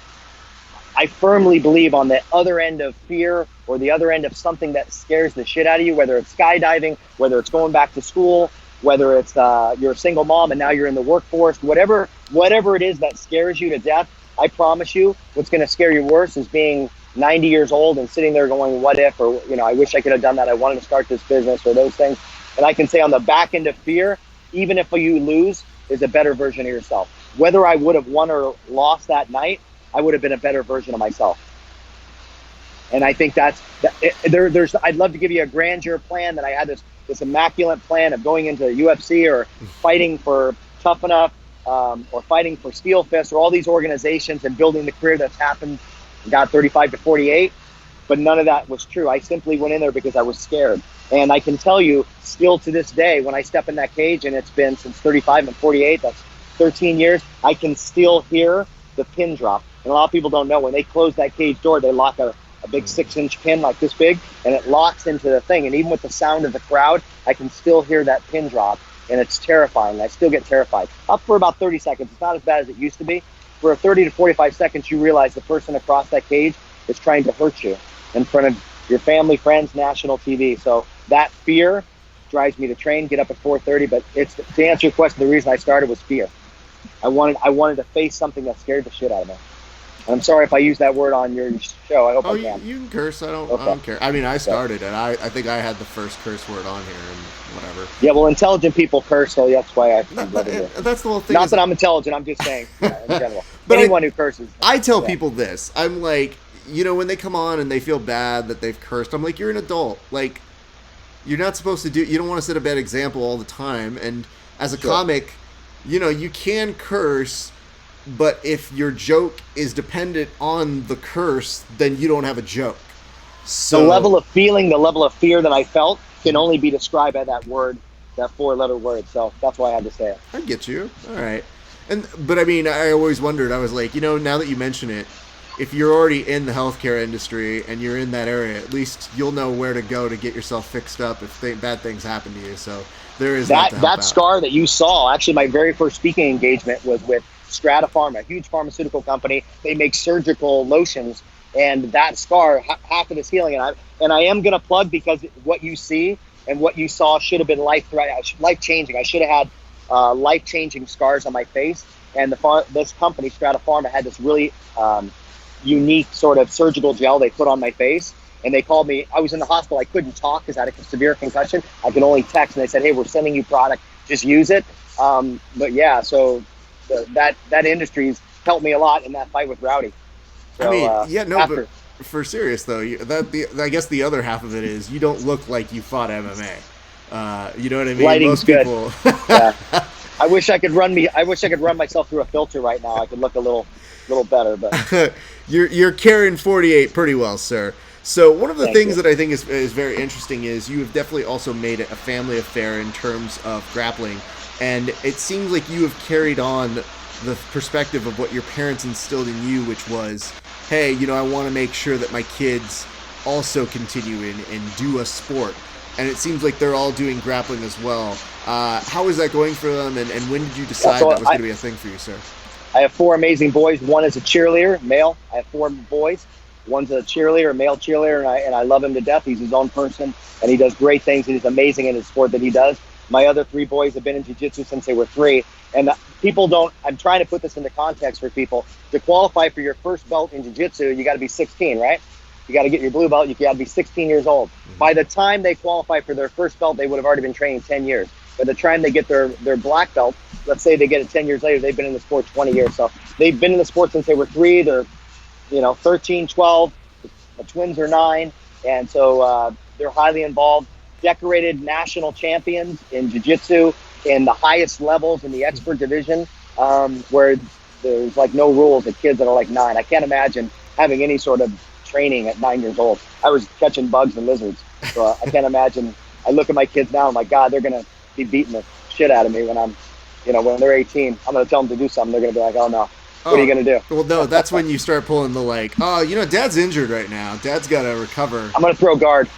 I firmly believe on the other end of fear, or the other end of something that scares the shit out of you, whether it's skydiving, whether it's going back to school, whether it's you're a single mom and now you're in the workforce, whatever it is that scares you to death, I promise you what's going to scare you worse is being 90 years old and sitting there going, what if, or, I wish I could have done that. I wanted to start this business, or those things. And I can say on the back end of fear, even if you lose, is a better version of yourself. Whether I would have won or lost that night, I would have been a better version of myself. And I think there's, I'd love to give you a grandeur plan that I had this immaculate plan of going into UFC or fighting for Tough Enough, or fighting for Steel Fist, or all these organizations, and building the career that's happened, got 35 to 48. but none of that was true. I simply went in there because I was scared. And I can tell you, still to this day, when I step in that cage, and it's been since 35 and 48, that's 13 years, I can still hear the pin drop. And a lot of people don't know, when they close that cage door, they lock a big 6-inch pin like this big, and it locks into the thing. And even with the sound of the crowd, I can still hear that pin drop, and it's terrifying. I still get terrified. Up for about 30 seconds. It's not as bad as it used to be. For 30 to 45 seconds, you realize the person across that cage is trying to hurt you in front of your family, friends, national TV. So that fear drives me to train, get up at 4:30. But it's, to answer your question, the reason I started was fear. I wanted to face something that scared the shit out of me. And I'm sorry if I use that word on your show. I hope I can. You can curse. I don't care. I mean, I started, and I think I had the first curse word on here and whatever. Yeah, well, intelligent people curse, so that's why that's the whole thing. Not that I'm intelligent. I'm just saying, in general. But anyone who curses. I tell people this. I'm like, when they come on and they feel bad that they've cursed, I'm like, you're an adult. Like, you're not supposed to you don't want to set a bad example all the time. And as a comic, you can curse, but if your joke is dependent on the curse, then you don't have a joke. So the level of feeling, the level of fear that I felt can only be described by that word, that 4-letter word. So that's why I had to say it. I get you. All right. But I mean, I always wondered, I was like, now that you mention it, if you're already in the healthcare industry and you're in that area, at least you'll know where to go to get yourself fixed up if bad things happen to you. So there is that scar that you saw. Actually, my very first speaking engagement was with Strata Pharma, a huge pharmaceutical company. They make surgical lotions, and that scar, half of it's healing. And I am going to plug, because what you see and what you saw should have been life-changing. I should have had life-changing scars on my face. And this company, Strata Pharma, had this really unique sort of surgical gel they put on my face. And they called me. I was in the hospital. I couldn't talk because I had a severe concussion. I could only text. And they said, hey, we're sending you product. Just use it. But yeah, so that industry's helped me a lot in that fight with Rowdy. So, but for serious though, I guess the other half of it is you don't look like you fought MMA. You know what I mean? Lighting's people... good. Yeah. I wish I could run myself through a filter right now. I could look a little better, but you're carrying 48 pretty well, sir. So one of the things that I think is very interesting is you have definitely also made it a family affair in terms of grappling. And it seems like you have carried on the perspective of what your parents instilled in you, which was, hey, I want to make sure that my kids also continue and do a sport. And it seems like they're all doing grappling as well. How is that going for them, and when did you decide that was going to be a thing for you, sir? I have 4 amazing boys. One is a cheerleader, male. I have 4 boys. One's a cheerleader, a male cheerleader, and I love him to death. He's his own person, and he does great things, and he's amazing in his sport that he does. My other 3 boys have been in jiu-jitsu since they were 3. And I'm trying to put this into context for people. To qualify for your first belt in jiu-jitsu, you got to be 16, right? You got to get your blue belt. You got to be 16 years old. Mm-hmm. By the time they qualify for their first belt, they would have already been training 10 years. By the time they get their black belt, let's say they get it 10 years later, they've been in the sport 20 years. So they've been in the sport since they were 3. They're, 13, 12. The twins are 9. And so they're highly involved. Decorated national champions in jiu-jitsu in the highest levels in the expert division, where there's like no rules at kids that are like 9. I can't imagine having any sort of training at 9 years old. I was catching bugs and lizards. So I can't imagine. I look at my kids now, I'm like, God, they're going to be beating the shit out of me when when they're 18. I'm going to tell them to do something. They're going to be like, oh no. What are you going to do? Well, no, that's when you start pulling the Dad's injured right now. Dad's got to recover. I'm going to throw guard.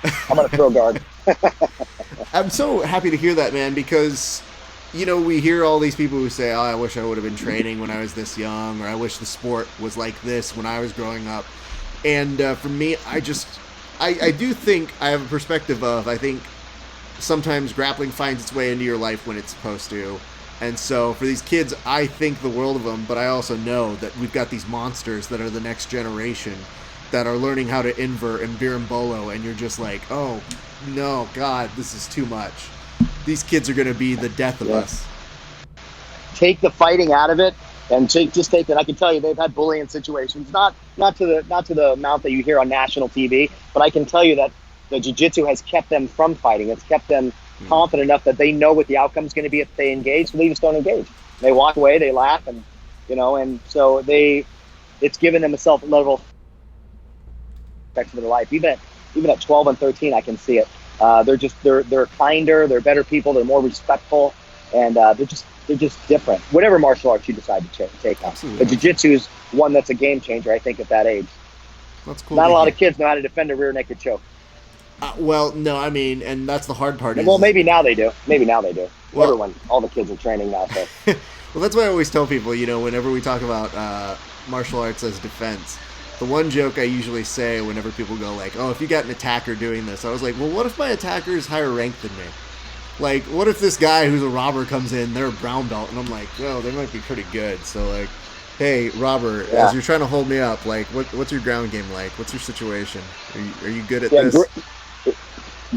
I'm so happy to hear that, man, because, we hear all these people who say, oh, I wish I would have been training when I was this young, or I wish the sport was like this when I was growing up. And for me, I do think I have a perspective of, I think sometimes grappling finds its way into your life when it's supposed to. And so for these kids, I think the world of them, but I also know that we've got these monsters that are the next generation that are learning how to invert and berimbolo, and you're just like, oh, no, God, this is too much. These kids are going to be the death of us. Take the fighting out of it, and just take it. I can tell you they've had bullying situations, not to the amount that you hear on national TV, but I can tell you that the jiu-jitsu has kept them from fighting. It's kept them confident enough that they know what the outcome is going to be if they engage, so they just don't engage. They walk away, they laugh, and and so it's given them a self-level aspects of their life. Even at 12 and 13, I can see it. They're kinder, they're better people, they're more respectful, and they're just different. Whatever martial arts you decide to take up. Absolutely. But jiu-jitsu is one that's a game changer, I think, at that age. That's cool. Not a lot of kids know how to defend a rear naked choke. Well, no, I mean, and that's the hard part. Well, maybe now they do. Well, everyone, all the kids are training now. So. Well, that's why I always tell people, whenever we talk about martial arts as defense, the one joke I usually say whenever people go like, oh, if you got an attacker doing this, I was like, well, what if my attacker is higher ranked than me? Like, what if this guy who's a robber comes in, they're a brown belt, and I'm like, well, they might be pretty good. So, like, hey, robber, as you're trying to hold me up, like, what's your ground game like? What's your situation? Are you good at this?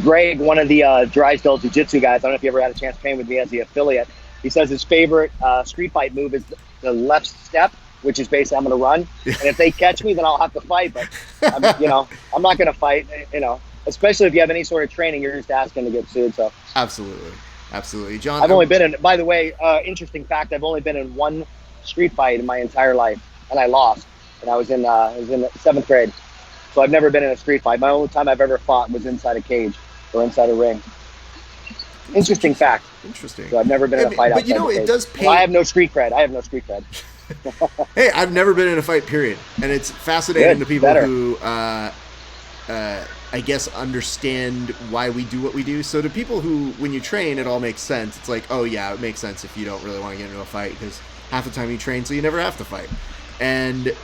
Greg, one of the Drysdale Jiu-Jitsu guys, I don't know if you ever had a chance to train with me as the affiliate, he says his favorite street fight move is the left step, which is basically I'm going to run. And if they catch me, then I'll have to fight. But, I'm not going to fight, especially if you have any sort of training, you're just asking to get sued. So Absolutely. John, I've only been in, by the way, interesting fact, I've only been in one street fight in my entire life, and I lost. And I was in the 7th grade. So I've never been in a street fight. My only time I've ever fought was inside a cage or inside a ring. Interesting fact. Interesting. So I've never been in a fight outside the cage. It does paint... Well, I have no street cred. Hey, I've never been in a fight, period. And it's fascinating to people who, I guess, understand why we do what we do. So to people who, when you train, it all makes sense. It's like, oh, yeah, it makes sense if you don't really want to get into a fight because half the time you train, so you never have to fight. And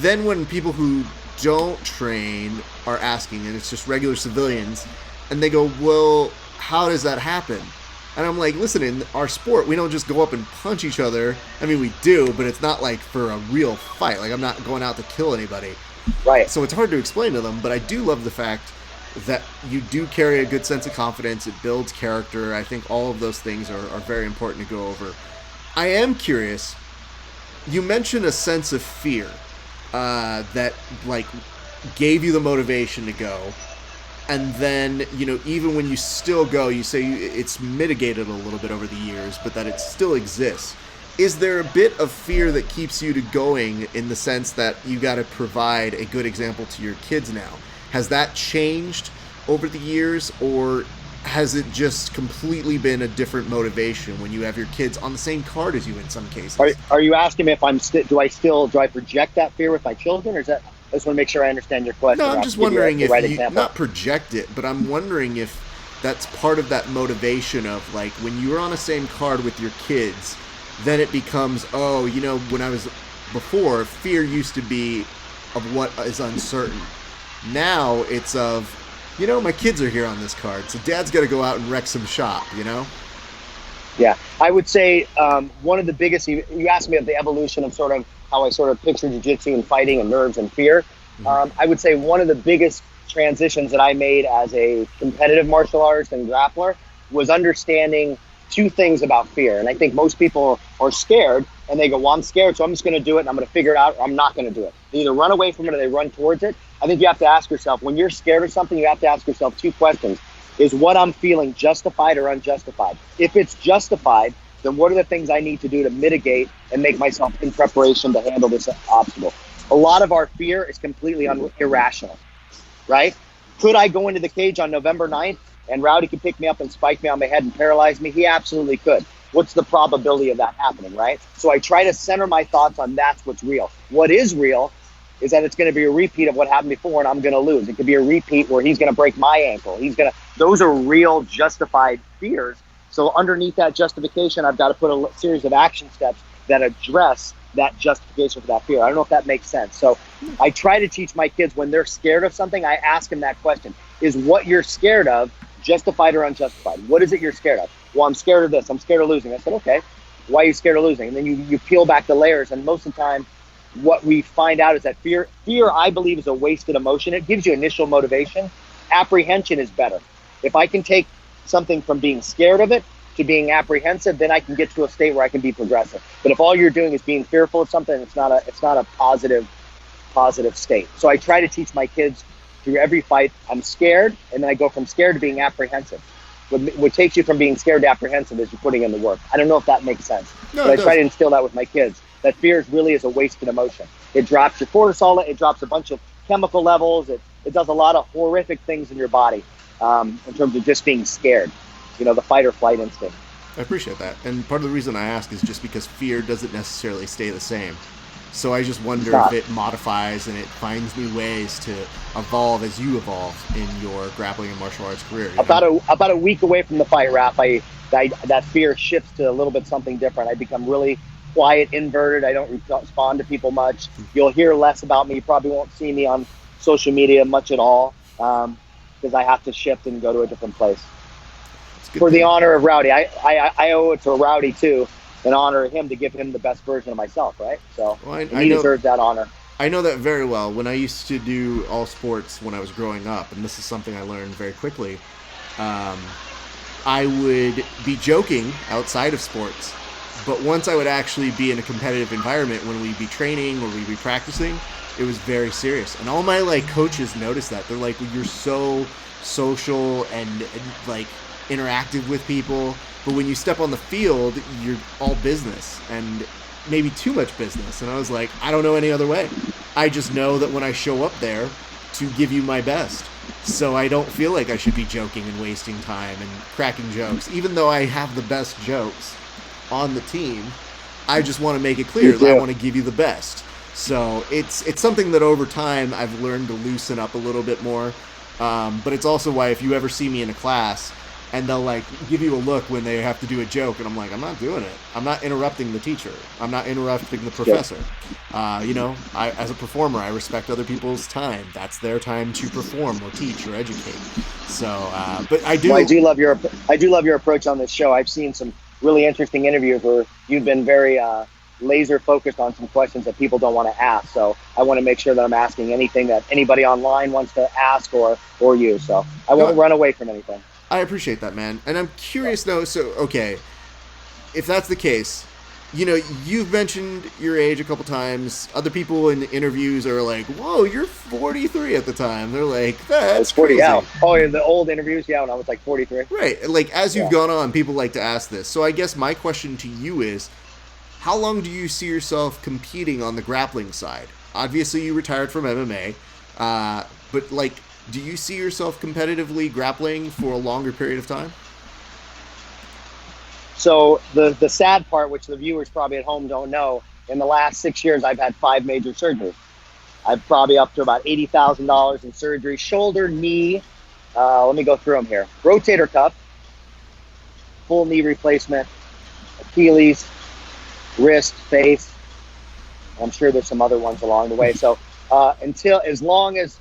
then when people who don't train are asking, and it's just regular civilians, and they go, well, how does that happen? And I'm like, listen, in our sport, we don't just go up and punch each other. I mean, we do, but it's not like for a real fight. Like, I'm not going out to kill anybody. Right. So it's hard to explain to them, but I do love the fact that you do carry a good sense of confidence. It builds character. I think all of those things are very important to go over. I am curious, you mentioned a sense of fear that, like, gave you the motivation to go. And then, even when you still go, you say it's mitigated a little bit over the years, but that it still exists. Is there a bit of fear that keeps you to going in the sense that you got to provide a good example to your kids now? Has that changed over the years, or has it just completely been a different motivation when you have your kids on the same card as you in some cases? Are you asking me if do I project that fear with my children, or is that? I just want to make sure I understand your question. No, I'm just wondering if you not project it, but I'm wondering if that's part of that motivation of, like, when you're on the same card with your kids, then it becomes, when I was before, fear used to be of what is uncertain. Now it's of, my kids are here on this card, so dad's got to go out and wreck some shop, Yeah, I would say one of the biggest, you asked me of the evolution of sort of how I sort of picture jiu-jitsu and fighting and nerves and fear. I would say one of the biggest transitions that I made as a competitive martial artist and grappler was understanding two things about fear. And I think most people are scared and they go, well, I'm scared, so I'm just going to do it and I'm going to figure it out, or I'm not going to do it. They either run away from it or they run towards it. I think you have to ask yourself, when you're scared of something, you have to ask yourself two questions. Is what I'm feeling justified or unjustified? If it's justified, then what are the things I need to do to mitigate and make myself in preparation to handle this obstacle? A lot of our fear is completely irrational, right? Could I go into the cage on November 9th and Rowdy could pick me up and spike me on my head and paralyze me? He absolutely could. What's the probability of that happening, right? So I try to center my thoughts on that's what's real. What is real is that it's going to be a repeat of what happened before and I'm going to lose. It could be a repeat where he's going to break my ankle. Those are real justified fears. So underneath that justification, I've got to put a series of action steps that address that justification for that fear. I don't know if that makes sense. So I try to teach my kids when they're scared of something, I ask them that question. Is what you're scared of justified or unjustified? What is it you're scared of? Well, I'm scared of this. I'm scared of losing. I said, okay, why are you scared of losing? And then you peel back the layers. And most of the time, what we find out is that fear, I believe, is a wasted emotion. It gives you initial motivation. Apprehension is better. If I can take something from being scared of it to being apprehensive, then I can get to a state where I can be progressive. But if all you're doing is being fearful of something, it's not a positive state. So I try to teach my kids through every fight, I'm scared, and then I go from scared to being apprehensive. What takes you from being scared to apprehensive is you're putting in the work. I don't know if that makes sense. No, but I try to instill that with my kids, that fear really is a wasted emotion. It drops your cortisol, it drops a bunch of chemical levels, it it does a lot of horrific things in your body, in terms of just being scared, the fight or flight instinct. I appreciate that. And part of the reason I ask is just because fear doesn't necessarily stay the same. So I just wonder if it modifies and it finds new ways to evolve as you evolve in your grappling and martial arts career. About a week away from the fight, Raph, that fear shifts to a little bit something different. I become really quiet, inverted. I don't respond to people much. You'll hear less about me. You probably won't see me on social media much at all, because I have to shift and go to a different place. For the honor of Rowdy. I owe it to Rowdy, too, and honor him to give him the best version of myself, right? So he deserves that honor. I know that very well. When I used to do all sports when I was growing up, and this is something I learned very quickly, I would be joking outside of sports, but once I would actually be in a competitive environment, when we'd be training or we'd be practicing, it was very serious. And all my coaches noticed that. They're like, you're so social and interactive with people, but when you step on the field, you're all business and maybe too much business. And I was like, I don't know any other way. I just know that when I show up there to give you my best, so I don't feel like I should be joking and wasting time and cracking jokes. Even though I have the best jokes on the team, I just want to make it clear that I want to give you the best. So it's something that over time I've learned to loosen up a little bit more. But it's also why if you ever see me in a class and they'll give you a look when they have to do a joke, and I'm like, I'm not doing it. I'm not interrupting the teacher. I'm not interrupting the professor. As a performer, I respect other people's time. That's their time to perform or teach or educate. So, but I do. Well, I do love your approach on this show. I've seen some really interesting interviews where you've been very laser focused on some questions that people don't want to ask. So I want to make sure that I'm asking anything that anybody online wants to ask or you. So I won't run away from anything. I appreciate that, man. And I'm curious, though, so, okay, if that's the case, you've mentioned your age a couple times. Other people in interviews are like, whoa, you're 43 at the time. They're like, that's 40, crazy. Yeah. Oh, in the old interviews, when I was 43. Right. As you've gone on, people like to ask this. So I guess my question to you is, how long do you see yourself competing on the grappling side? Obviously, you retired from MMA, but, do you see yourself competitively grappling for a longer period of time? So the sad part, which the viewers probably at home don't know, in the last 6 years, I've had 5 major surgeries. I've probably up to about $80,000 in surgery, shoulder, knee. Let me go through them here. Rotator cuff, full knee replacement, Achilles, wrist, face. I'm sure there's some other ones along the way. So as long as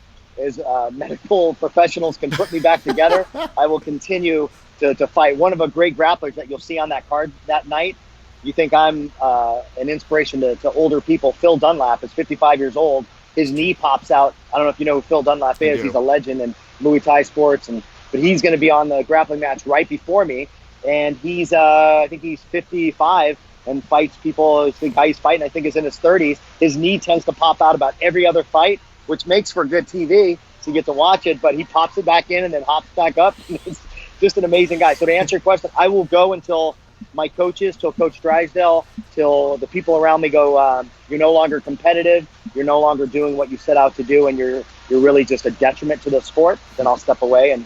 medical professionals can put me back together, I will continue to fight. One of the great grapplers that you'll see on that card that night, you think I'm an inspiration to older people. Phil Dunlap is 55 years old. His knee pops out. I don't know if you know who Phil Dunlap is. He's a legend in Muay Thai sports, but he's going to be on the grappling match right before me. And he's, I think he's 55 and fights people. The guy he's fighting, I think, is in his 30s. His knee tends to pop out about every other fight, which makes for good TV, so you get to watch it, but he pops it back in and then hops back up. It's just an amazing guy. So to answer your question, I will go until my coaches, till Coach Drysdale, till the people around me go, you're no longer competitive, you're no longer doing what you set out to do, and you're really just a detriment to the sport. Then I'll step away and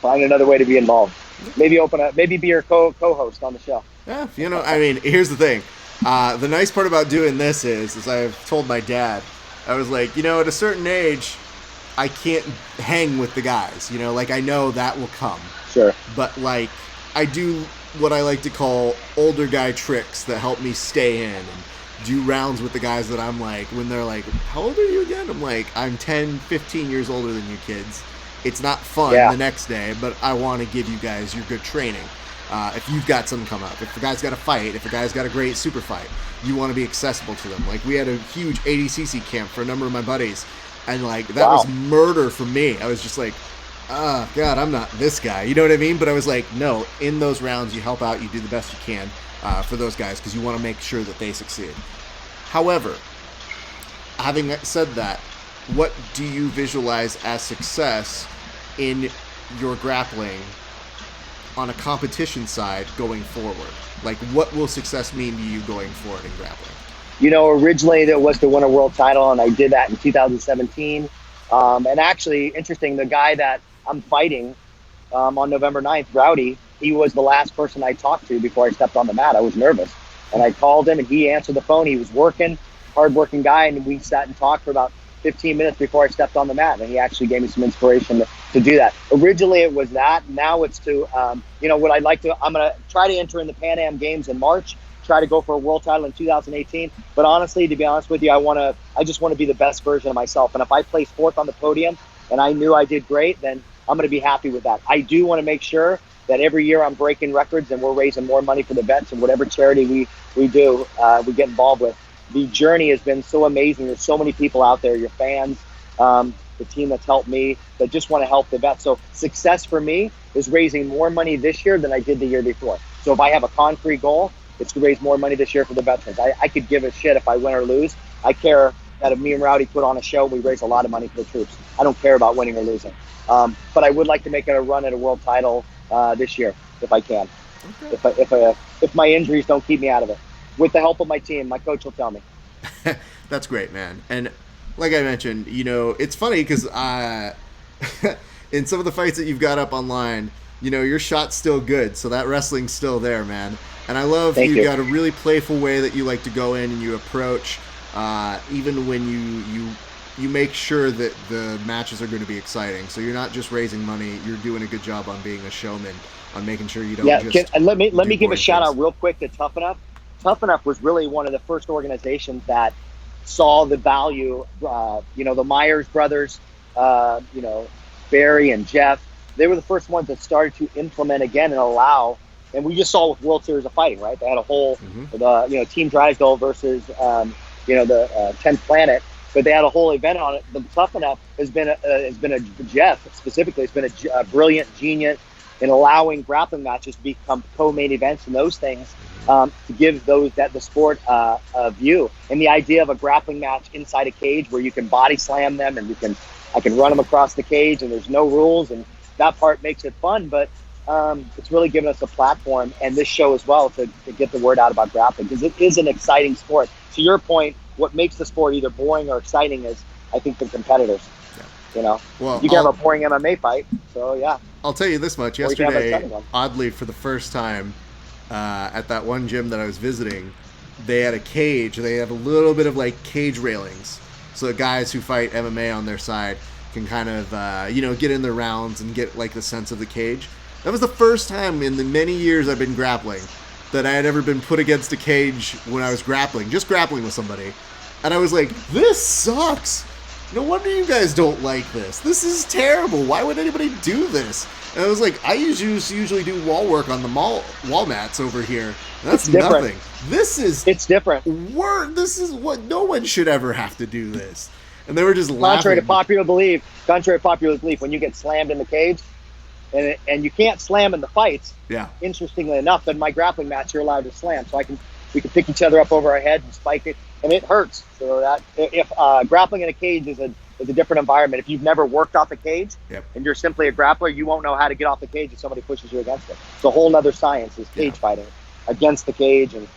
find another way to be involved. Maybe be your co-host on the show. Yeah, here's the thing. The nice part about doing this is I've told my dad, I was like, at a certain age, I can't hang with the guys, I know that will come. Sure. But, I do what I like to call older guy tricks that help me stay in and do rounds with the guys that I'm when they're like, how old are you again? I'm like, I'm 10, 15 years older than you kids. It's not fun the next day, but I want to give you guys your good training. If you've got something come up, if the guy's got a fight, if the guy's got a great super fight, you want to be accessible to them. We had a huge ADCC camp for a number of my buddies, and that was murder for me. I was just like, oh, God, I'm not this guy. You know what I mean? But I was like, no, in those rounds, you help out, you do the best you can for those guys because you want to make sure that they succeed. However, having said that, what do you visualize as success in your grappling on a competition side going forward? What will success mean to you going forward in grappling? Originally that was to win a world title, and I did that in 2017. And actually, interesting, the guy that I'm fighting on November 9th, Rowdy, he was the last person I talked to before I stepped on the mat. I was nervous. And I called him, and he answered the phone. He was working, hard-working guy, and we sat and talked for about 15 minutes before I stepped on the mat. And he actually gave me some inspiration to do that. Originally, it was that. Now it's to, what I'd like to, I'm going to try to enter in the Pan Am Games in March, try to go for a world title in 2018. But honestly, to be honest with you, I just want to be the best version of myself. And if I place fourth on the podium and I knew I did great, then I'm going to be happy with that. I do want to make sure that every year I'm breaking records and we're raising more money for the vets and whatever charity we do, we get involved with. The journey has been so amazing. There's so many people out there, your fans, the team that's helped me, that just want to help the vets. So success for me is raising more money this year than I did the year before. So if I have a concrete goal, it's to raise more money this year for the veterans. I could give a shit if I win or lose. I care that if me and Rowdy put on a show, we raise a lot of money for the troops. I don't care about winning or losing. But I would like to make it a run at a world title this year, if I can. Okay. If my injuries don't keep me out of it. With the help of my team, my coach will tell me. That's great, man. And like I mentioned, it's funny because in some of the fights that you've got up online, your shot's still good, so that wrestling's still there, man. And I love you got a really playful way that you like to go in and you approach, even when you make sure that the matches are going to be exciting. So you're not just raising money; you're doing a good job on being a showman, on making sure you don't. And let me give a shout out real quick to Tough Enough. Tough Enough was really one of the first organizations that saw the value. The Myers brothers, Barry and Jeff, they were the first ones that started to implement again and allow. And we just saw with World Series of Fighting, right? They had a whole, Team Drysdale versus, the 10th Planet, but they had a whole event on it. The Tough Enough has been Jeff specifically has been a brilliant genius in allowing grappling matches to become co-main events and those things to give the sport a view. And the idea of a grappling match inside a cage where you can body slam them and I can run them across the cage and there's no rules, and that part makes it fun. But it's really given us a platform, and this show as well, to get the word out about grappling, because it is an exciting sport. To your point, what makes the sport either boring or exciting is, I think, the competitors. Yeah. Well, you can have a boring MMA fight, so yeah. I'll tell you this much. Yesterday, oddly, for the first time, at that one gym that I was visiting, they had a cage. They have a little bit of like cage railings, so the guys who fight MMA on their side can kind of get in their rounds and get like the sense of the cage. That was the first time in the many years I've been grappling that I had ever been put against a cage when I was grappling with somebody. And I was like, this sucks. No wonder you guys don't like this. This is terrible. Why would anybody do this? And I was like, I usually do wall work on the wall mats over here. That's nothing. It's different. This is what no one should ever have to do this. And they were just laughing. Contrary to popular belief, when you get slammed in the cage, and you can't slam in the fights. Yeah. Interestingly enough, in my grappling match, you're allowed to slam, so we can pick each other up over our head and spike it, and it hurts. So that if grappling in a cage is a different environment. If you've never worked off a cage, and you're simply a grappler, you won't know how to get off the cage if somebody pushes you against it. It's a whole nother science is cage fighting against the cage, and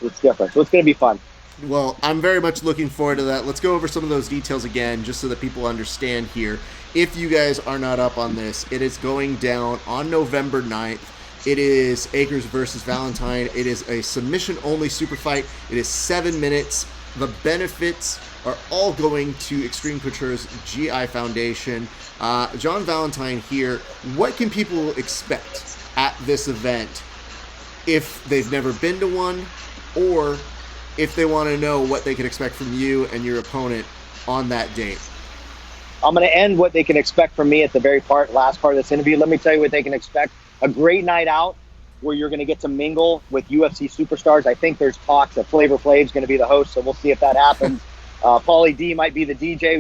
it's different. So it's going to be fun. Well, I'm very much looking forward to that. Let's go over some of those details again, just so that people understand here. If you guys are not up on this, it is going down on November 9th. It is Akers versus Valentine. It is a submission-only super fight. It is 7 minutes. The benefits are all going to Extreme Couture's GI Foundation. John Valentine here. What can people expect at this event if they've never been to one, or if they want to know what they can expect from you and your opponent on that date? I'm going to end what they can expect from me at the last part of this interview. Let me tell you what they can expect. A great night out where you're going to get to mingle with UFC superstars. I think there's talks that Flavor Flav's going to be the host, so we'll see if that happens. Paulie D might be the DJ.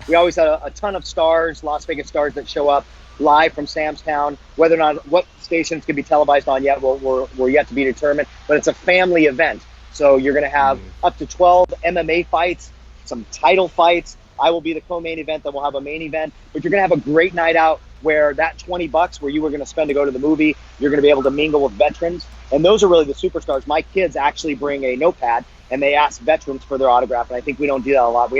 We always have a ton of stars, Las Vegas stars, that show up live from Sam's Town. Whether or not what stations can be televised on yet, we're yet to be determined. But it's a family event. So you're going to have up to 12 MMA fights, some title fights. I will be the co-main event, then we'll have a main event. But you're going to have a great night out where that $20 where you were going to spend to go to the movie, you're going to be able to mingle with veterans. And those are really the superstars. My kids actually bring a notepad and they ask veterans for their autograph. And I think we don't do that a lot.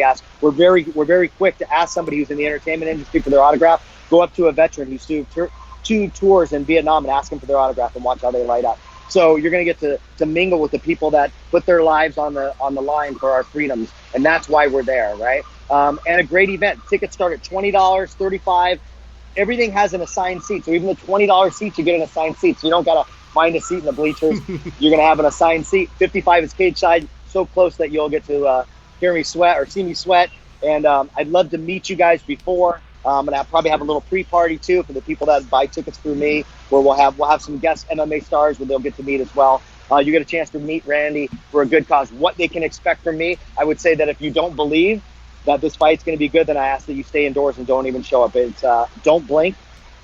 We're very quick to ask somebody who's in the entertainment industry for their autograph. Go up to a veteran who's two tours in Vietnam and ask them for their autograph and watch how they light up. So you're going to get to mingle with the people that put their lives on the line for our freedoms, and that's why we're there, right? And a great event. Tickets start at $20, $35. Everything has an assigned seat. So even the $20 seats, you get an assigned seat. So you don't got to find a seat in the bleachers. You're going to have an assigned seat. 55 is cage side, so close that you'll get to hear me sweat or see me sweat. And I'd love to meet you guys before. And I'll probably have a little pre-party too for the people that buy tickets through me, where we'll have some guest MMA stars where they'll get to meet as well. You get a chance to meet Randy for a good cause. What they can expect from me, I would say that if you don't believe that this fight's going to be good, then I ask that you stay indoors and don't even show up. It's don't blink.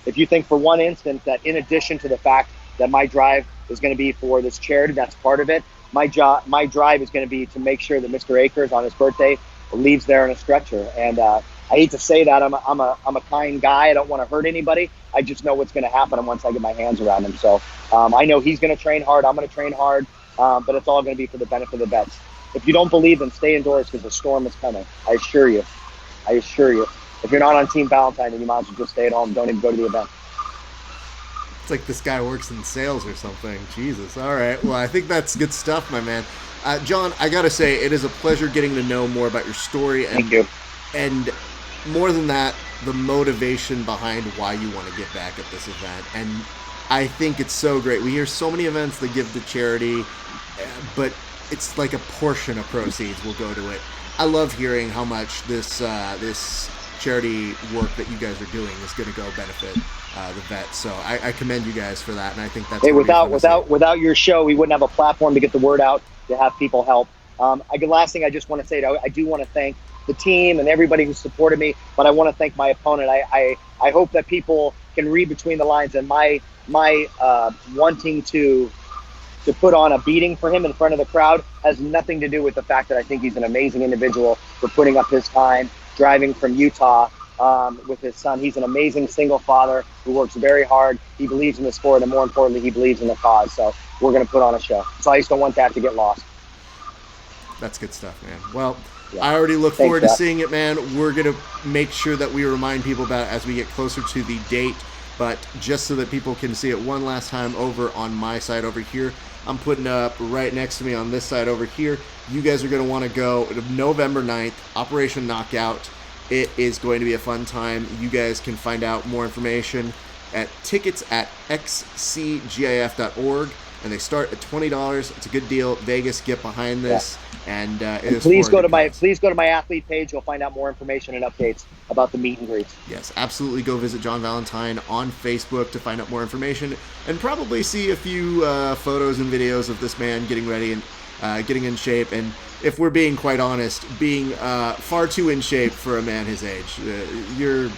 If you think for one instant that in addition to the fact that my drive is going to be for this charity, that's part of it. My drive is going to be to make sure that Mr. Akers on his birthday leaves there in a stretcher. And I hate to say that I'm a kind guy. I don't want to hurt anybody. I just know what's going to happen once I get my hands around him. So I know he's going to train hard. I'm going to train hard, but it's all going to be for the benefit of the vets. If you don't believe, then stay indoors because the storm is coming. I assure you. If you're not on Team Valentine, then you might as well just stay at home. Don't even go to the event. It's like this guy works in sales or something. Jesus. All right. Well, I think that's good stuff, my man. John, I got to say, it is a pleasure getting to know more about your story. And, Thank you. And more than that, the motivation behind why you want to get back at this event. And I think it's so great. We hear so many events that give to charity, but it's like a portion of proceeds will go to it. I love hearing how much this charity work that you guys are doing is going to go benefit the vets. So I commend you guys for that, and I think that's without your show, we wouldn't have a platform to get the word out to have people help. Last thing I just want to say, I do want to thank the team and everybody who supported me, but I want to thank my opponent. I hope that people can read between the lines, and my wanting to put on a beating for him in front of the crowd has nothing to do with the fact that I think he's an amazing individual for putting up his time, driving from Utah with his son. He's an amazing single father who works very hard. He believes in the sport, and more importantly, he believes in the cause. So we're going to put on a show. So I just don't want that to get lost. That's good stuff, man. Well, yeah. I already look forward to Jeff. seeing it, man. We're going to make sure that we remind people about it as we get closer to the date. But just so that people can see it one last time over on my side over here, I'm putting up right next to me on this side over here. You guys are going to want to go November 9th, Operation Knockout. It is going to be a fun time. You guys can find out more information at tickets at xcgif.org, and they start at $20. It's a good deal. Vegas, get behind this. Yeah. And please go to my athlete page. You'll find out more information and updates about the meet and greets. Yes, absolutely. Go visit John Valentine on Facebook to find out more information, and probably see a few photos and videos of this man getting ready and getting in shape. And if we're being quite honest, being far too in shape for a man his age. You're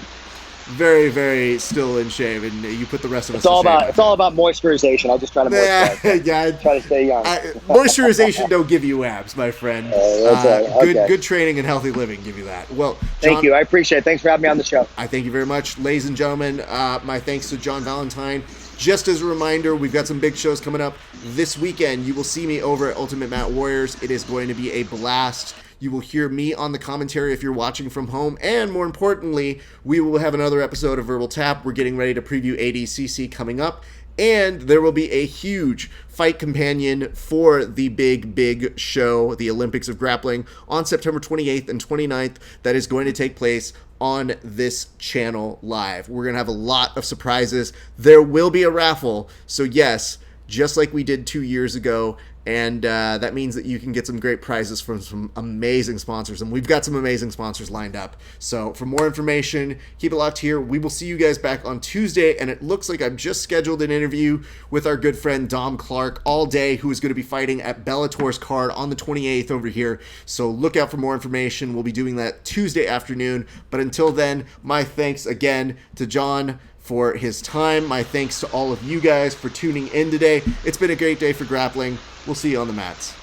very, very still in shape, and you put the rest of us. It's all about moisturization. I just try to moisturize. Yeah, try to stay young. Moisturization don't give you abs, my friend. Good training and healthy living give you that. Well, John, thank you. I appreciate it. Thanks for having me on the show. I thank you very much, ladies and gentlemen. My thanks to John Valentine. Just as a reminder, we've got some big shows coming up this weekend. You will see me over at Ultimate Mat Warriors. It is going to be a blast. You will hear me on the commentary if you're watching from home. And more importantly, we will have another episode of Verbal Tap. We're getting ready to preview ADCC coming up. And there will be a huge fight companion for the big show, the Olympics of Grappling, on September 28th and 29th. That is going to take place on this channel live. We're going to have a lot of surprises. There will be a raffle. So yes, just like we did 2 years ago. And that means that you can get some great prizes from some amazing sponsors. And we've got some amazing sponsors lined up. So for more information, keep it locked here. We will see you guys back on Tuesday. And it looks like I've just scheduled an interview with our good friend Dom Clark all day, who is going to be fighting at Bellator's card on the 28th over here. So look out for more information. We'll be doing that Tuesday afternoon. But until then, my thanks again to John for his time. My thanks to all of you guys for tuning in today. It's been a great day for grappling. We'll see you on the mats.